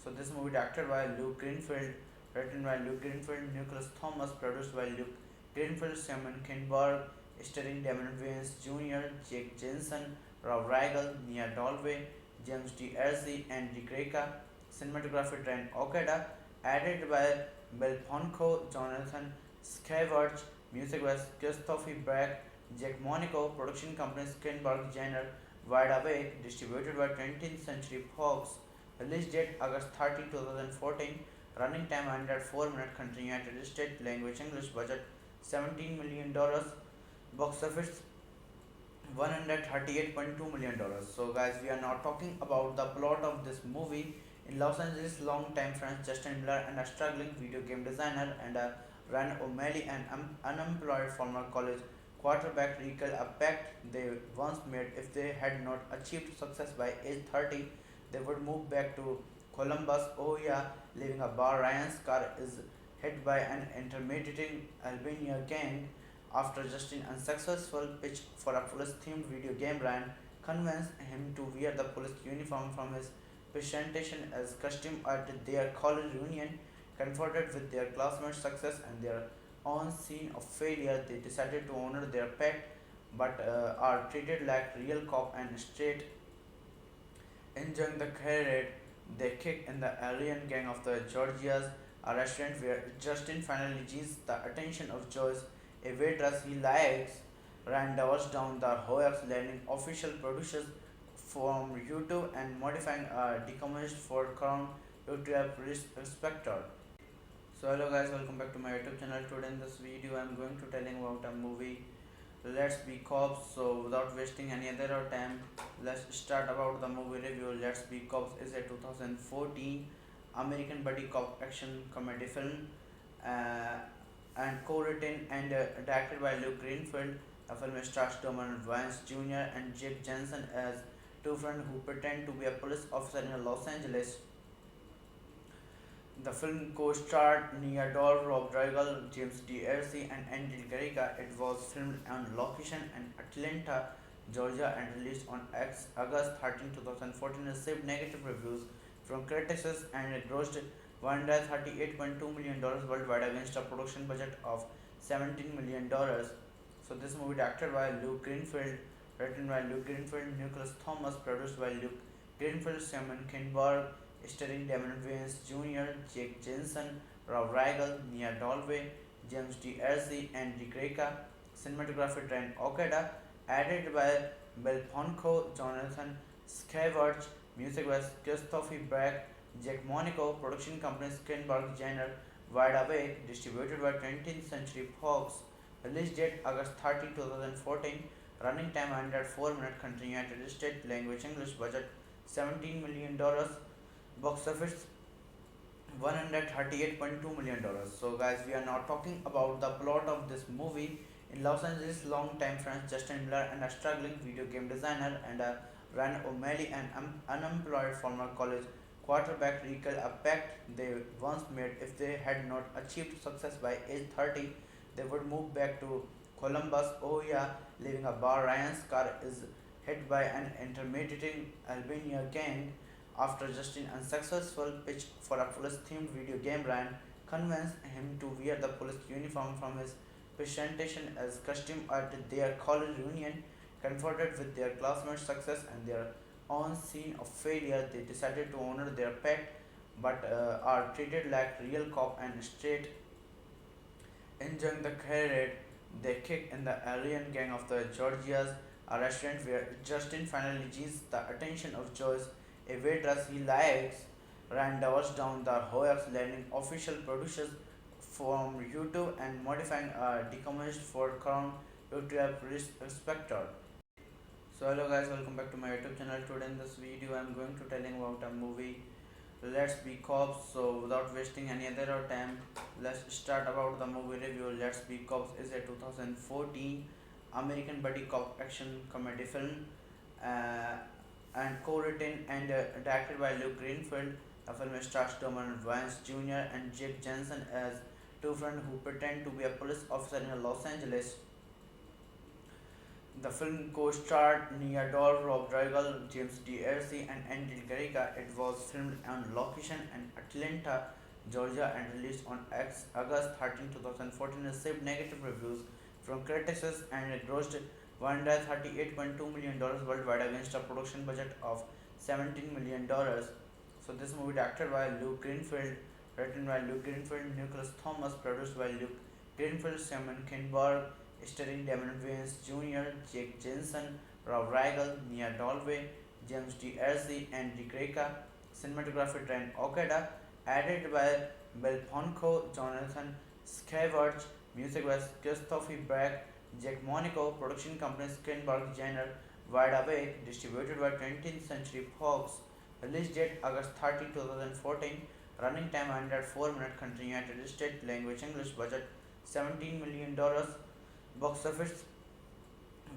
So this movie directed by Luke Greenfield, written by Luke Greenfield, Nicholas Thomas, produced by Luke Greenfield, Simon Kinberg, starring Damon Wayans Jr., Jake Jensen, Rob Riggle, Nia Dalway, James D'Arcy, and Greca. Cinematography Ryan Okada, added by Bill Ponko, Jonathan Scavarge, music by Christophe Brack, Jack Monaco, production company Skinberg Jenner, Wide Awake, distributed by 20th Century Fox, release date August 30, 2014, running time 104 minutes, country United States, language English, budget $17 million, box office $138.2 million. So, guys, we are now talking about the plot of this movie. In Los Angeles, long-time friends Justin Miller and a struggling video game designer and Ryan O'Malley, an unemployed former college quarterback, recall a pact they once made. If they had not achieved success by age 30, they would move back to Columbus, Ohio, leaving a bar. Ryan's car is hit by an intimidating Albania gang. After Justin's unsuccessful pitch for a police-themed video game, Ryan convinced him to wear the police uniform from his presentation as costume at their college reunion. Confronted with their classmates' success and their own scene of failure, they decided to honor their pact but are treated like real cop and straight. Enjoying the career, they kick in the alien gang of the Georgias, a restaurant where Justin finally gains the attention of Joyce, a waitress he likes. Ryan divorced down the hoax, landing official producers from YouTube and modifying a decommissioned Ford Crown to a police inspector. So hello guys, welcome back to my YouTube channel. Today in this video I'm going to telling about a movie, Let's Be Cops. So without wasting any other time, let's start about the movie review. Let's Be Cops is a 2014 American buddy cop action comedy film, uh, and co-written and directed by Luke Greenfield. The film stars Damon Wayans Jr. and Jake Jensen as two friends who pretend to be a police officer in Los Angeles. The film co-starred Nia Dol, Rob Riggle, James D'Arcy, and Andy Garriga. It was filmed on location in Atlanta, Georgia, and released on August 13, 2014. Received negative reviews from critics and it grossed $138.2 million worldwide against a production budget of $17 million. So this movie directed by Luke Greenfield, written by Luke Greenfield, Nicholas Thomas, produced by Luke Greenfield, Simon Kinberg, starring Damon Wayans Jr., Jake Jensen, Rob Riggle, Nia Dalway, James D'Arcy, and Greca. Cinematography Ryan Okada, added by Bill Ponko, Jonathan Scavarge, music by Christophe Brack, Jack Monaco, production company Skinberg Jenner, Wide Awake, distributed by 20th Century Fox, release date August 30, 2014, running time 104 minutes, country United States, language English, budget $17 million, box office $138.2 million. So guys, we are now talking about the plot of this movie. In Los Angeles, long-time friends Justin Miller and a struggling video game designer and Ryan O'Malley, an unemployed former college quarterback, recall a pact they once made. If they had not achieved success by age 30, they would move back to Columbus, Ohio, leaving a bar. Ryan's car is hit by an intimidating Albania gang. After Justin's unsuccessful pitch for a police-themed video game, Ryan convinced him to wear the police uniform from his presentation as costume at their college reunion. Confronted with their classmates' success and their own scene of failure, they decided to honor their pact but are treated like real cop and straight. Enjoying the career, they kick in the alien gang of the Georgias, a restaurant where Justin finally gains the attention of Joyce, a waitress he likes. Ryan divorced down the hoax, landing official producers from YouTube and modifying a decommissioned Ford Crown to a police inspector. So hello guys, welcome back to my YouTube channel. Today in this video I'm going to telling about a movie, Let's Be Cops. So without wasting any other time, let's start about the movie review. Let's Be Cops is a 2014 American buddy cop action comedy film uh, and co-written and directed by Luke Greenfield. The film stars Donovan Vance Jr. and Jake Jensen as two friends who pretend to be a police officer in Los Angeles. The film co-starred Nia Dol, Rob Riggle, James D'Arcy, and Andy Garriga. It was filmed on location in Atlanta, Georgia, and released on August 13, 2014. Received negative reviews from critics and it grossed $138.2 million worldwide against a production budget of $17 million. So this movie directed by Luke Greenfield, written by Luke Greenfield, Nicholas Thomas, produced by Luke Greenfield, Simon Kinberg, starring Damon Wayans Jr., Jake Jensen, Rob Riggle, Nia Dalway, James D'Arcy, and Dick Greca. Cinematography Trent Okada, added by Bill Ponko, Jonathan Scavarge, music by Christopher Brack, Jack Monaco, production company Skinberg Jenner, Wide Awake, distributed by 20th Century Fox. Release date August 30, 2014. Running time 104 minutes. Country United States. Language English. Budget $17 million. Box office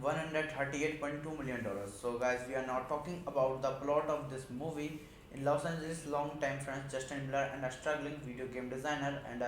$138.2 million. So guys, we are now talking about the plot of this movie. In Los Angeles, long-time friends Justin Miller and a struggling video game designer and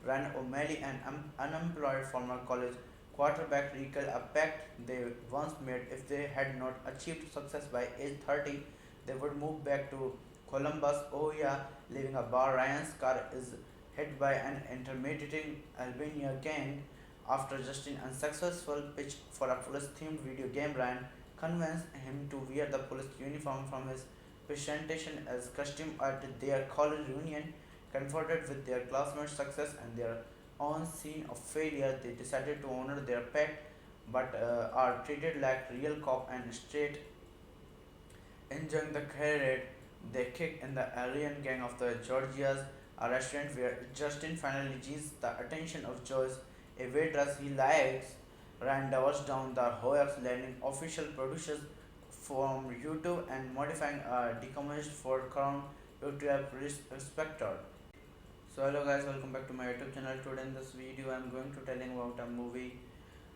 Ryan O'Malley, an unemployed former college quarterback, recall a pact they once made. If they had not achieved success by age 30, they would move back to Columbus, Ohio, leaving a bar. Ryan's car is hit by an intimidating Albania gang. After Justin's unsuccessful pitch for a police-themed video game, Ryan convinced him to wear the police uniform from his presentation as costume at their college reunion. Confronted with their classmates' success and their own scene of failure, they decided to honor their pact but are treated like real cop and straight. Enjoying the career, they kick in the Aryan gang of the Georgias, a restaurant where Justin finally gains the attention of Joyce, a waitress he likes. Rand doubles down the hoax, landing official producers from YouTube and modifying a decommissioned Ford Crown Victoria Police Inspector. So hello guys, welcome back to my YouTube channel. Today in this video I am going to telling about a movie,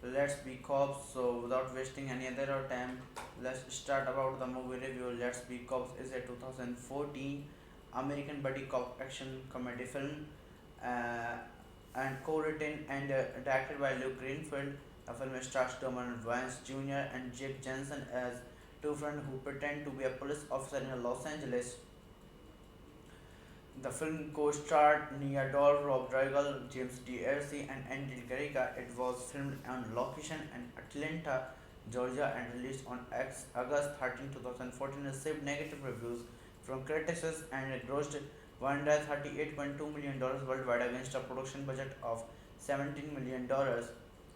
Let's Be Cops. So without wasting any other time, let's start about the movie review. Let's Be Cops is a 2014 American buddy cop action comedy film uh, and co-written and directed by Luke Greenfield. The film stars Donovan Vance Jr. and Jake Jensen as two friends who pretend to be a police officer in Los Angeles. The film co-starred Nia Dol, Rob Riggle, James D'Arcy, and Andy Garriga. It was filmed on location in Atlanta, Georgia, and released on August 13, 2014. Received negative reviews from critics and it grossed $138.2 million worldwide against a production budget of $17 million.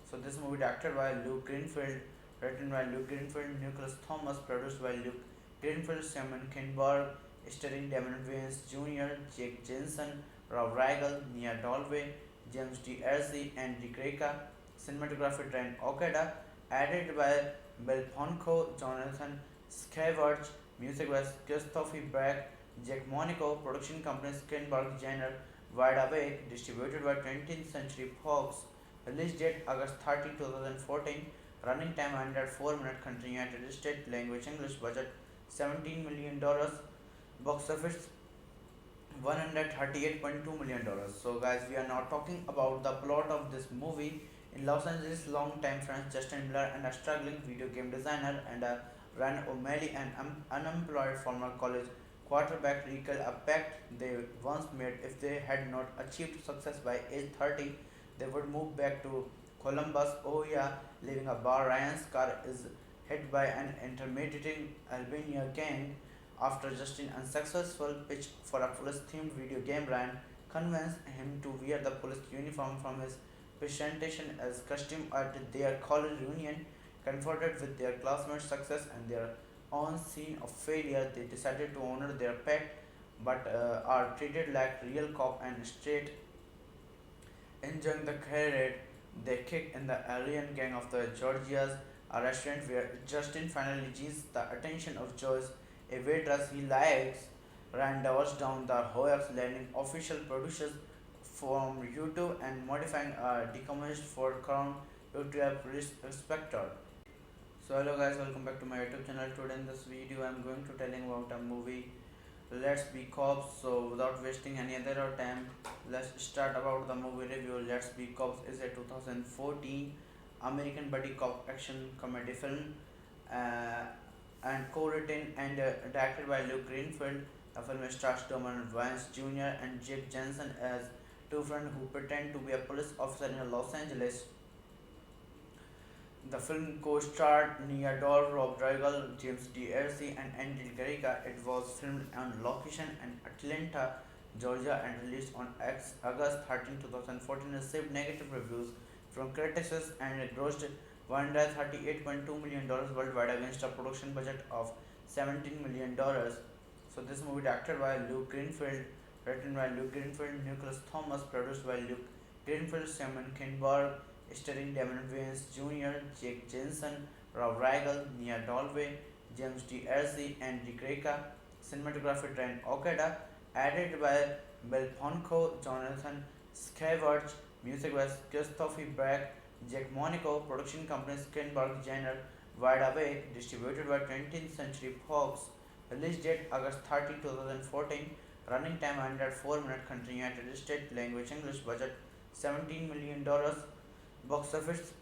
So this movie directed by Luke Greenfield, written by Luke Greenfield, Nicholas Thomas, produced by Luke Greenfield, Simon Kinberg, starring Damon Wayans Jr., Jake Jensen, Rob Riggle, Nia Dalway, James D'Arcy, and Dick Greca. Cinematography Trent Okada, added by Bill Ponko, Jonathan Scavarge, music by Christopher Brack, Jack Monaco, production company Skinberg Jenner, Wide Awake, distributed by 20th Century Fox. Release date August 30, 2014. Running time 104 minutes. Country United States. Language English. Budget $17 million. Box office $138.2 million. So guys, we are now talking about the plot of this movie. In Los Angeles, long-time friends Justin Miller and a struggling video game designer and Ryan O'Malley, an unemployed former college quarterback, recall a pact they once made. If they had not achieved success by age 30, they would move back to Columbus, Ohio, leaving a bar. Ryan's car is hit by an intimidating Albania gang. After Justin's unsuccessful pitch for a police-themed video game, Ryan convinced him to wear the police uniform from his presentation as costume at their college reunion. Confronted with their classmates' success and their own scene of failure, they decided to honor their pact but are treated like real cop and straight. Enjoying the career, they kick in the Aryan gang of the Georgias, a restaurant where Justin finally gains the attention of Joyce, a waitress he likes. Rand doubles down the hoax, landing official producers from YouTube and modifying a decommissioned Ford Crown due to a police inspector. So hello guys, welcome back to my YouTube channel. Today in this video I'm going to telling about a movie Let's Be Cops. So without wasting any other time, let's start about the movie review. Let's Be Cops is a 2014 American buddy cop action comedy film uh, and co-written and directed by Luke Greenfield. The film stars Donovan Vance Jr. and Jake Jensen as two friends who pretend to be a police officer in Los Angeles. The film co-starred Nia Dol, Rob Riggle, James D'Arcy, and Andy Garriga. It was filmed on location in Atlanta, Georgia, and released on August 13, 2014. Received negative reviews from critics and it grossed $138.2 million worldwide against a production budget of $17 million. So this movie directed by Luke Greenfield, written by Luke Greenfield, Nicholas Thomas, produced by Luke Greenfield, Simon Kinberg, starring Damon Wayans Jr., Jake Jensen, Rob Riggle, Nia Dalway, James D'Arcy, and Rick Reka. Cinematography Trent Okada, added by Bill Ponko, Jonathan Scavarge, music by Christopher Brack, Jack Monaco, production company Skinberg Jenner, Wide Awake, distributed by 20th Century Fox, release date August 30, 2014, running time 104 minutes, country United States, language English, budget $17 million, box office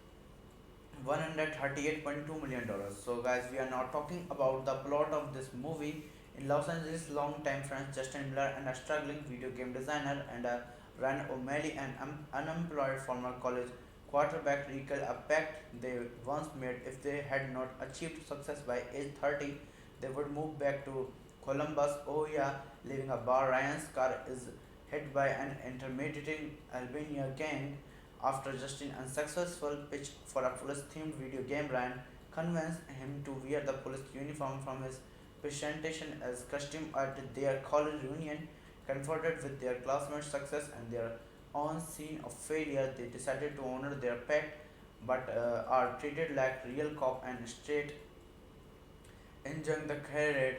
$138.2 million. So guys, we are now talking about the plot of this movie. In Los Angeles, long-time friends Justin Miller and a struggling video game designer and Ryan O'Malley, an unemployed former college quarterback, recall a pact they once made. If they had not achieved success by age 30, they would move back to Columbus, Ohio, leaving a bar. Ryan's car is hit by an intimidating Albania gang. After Justin's unsuccessful pitch for a police-themed video game, Ryan convinced him to wear the police uniform from his presentation as costume at their college reunion. Confronted with their classmates' success and their own scene of failure, they decided to honor their pact but are treated like real cop and straight. Enjoying the career,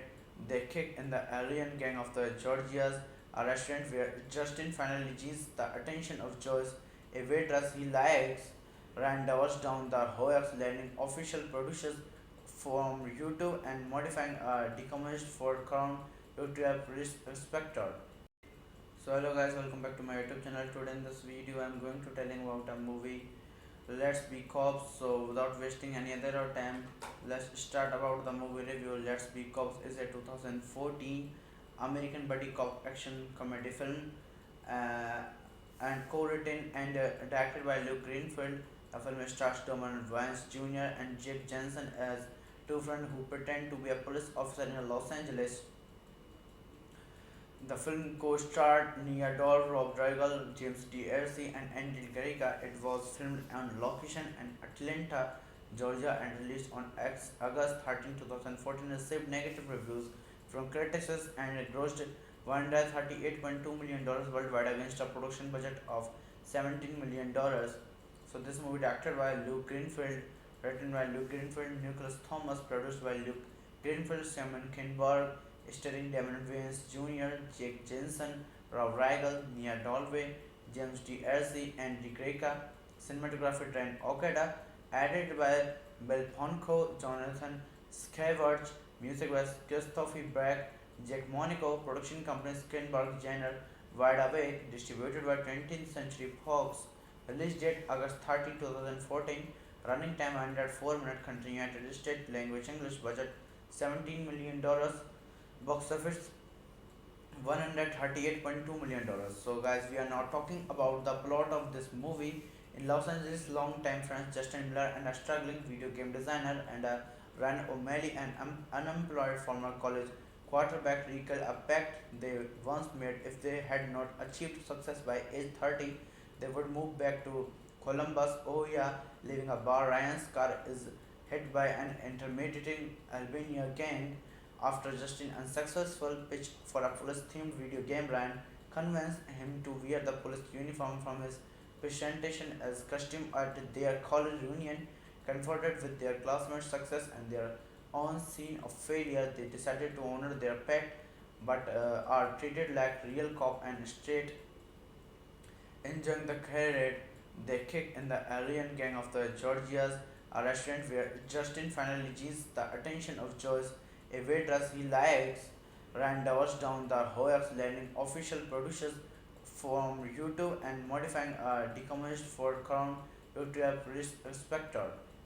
they kick in the alien gang of the Georgias, a restaurant where Justin finally gains the attention of Joyce, a waitress he likes. Rand doubles down the hoax, landing official producers from YouTube and modifying a decommissioned Ford Crown to a police inspector. So hello guys, welcome back to my YouTube channel. Today in this video I'm going to telling about a movie Let's Be Cops. So without wasting any other time, let's start about the movie review. Let's Be Cops is a 2014 American buddy cop action comedy film uh, and co-written and directed by Luke Greenfield. The film stars Donovan Vance Jr. and Jake Jensen as two friends who pretend to be a police officer in Los Angeles. The film co-starred Nia Dol, Rob Riggle, James D'Arcy, and Andy Garriga. It was filmed on location in Atlanta, Georgia, and released on August 13, 2014. Received negative reviews from critics and it grossed $138.2 million worldwide against a production budget of $17 million. So this movie directed by Luke Greenfield, written by Luke Greenfield, Nicholas Thomas, produced by Luke Greenfield, Simon Kinberg, starring Damon Wayans Jr., Jake Jensen, Rob Riggle, Nia Dalway, James D'Arcy, and Rick Reka. Cinematography Trent Okada, added by Bill Ponko, Jonathan Scavarge, music by Christopher Brack, Jack Monaco, production company Skinberg Jenner, Wide Awake, distributed by 20th Century Fox, release date August 30, 2014, running time 104 minutes, country United States, language English, budget $17 million, box office $138.2 million. So guys, we are now talking about the plot of this movie. In Los Angeles, long-time friends Justin Miller and a struggling video game designer and Ryan O'Malley, an unemployed former college quarterback, recall a pact they once made. If they had not achieved success by age 30, they would move back to Columbus, Ohio, leaving a bar. Ryan's car is hit by an intimidating Albania gang. After Justin's unsuccessful pitch for a police-themed video game, Ryan convinced him to wear the police uniform from his presentation as costume at their college reunion. Confronted with their classmates' success and their own scene of failure, they decided to honor their pact but are treated like real cop and straight. Enjoying the career, They kick in the alien gang of the Georgias, a restaurant where Justin finally gains the attention of Joyce, a waitress he likes. Rand doubles down the hoax, landing official producers from YouTube and modifying a decommissioned Ford Crown to a police inspector.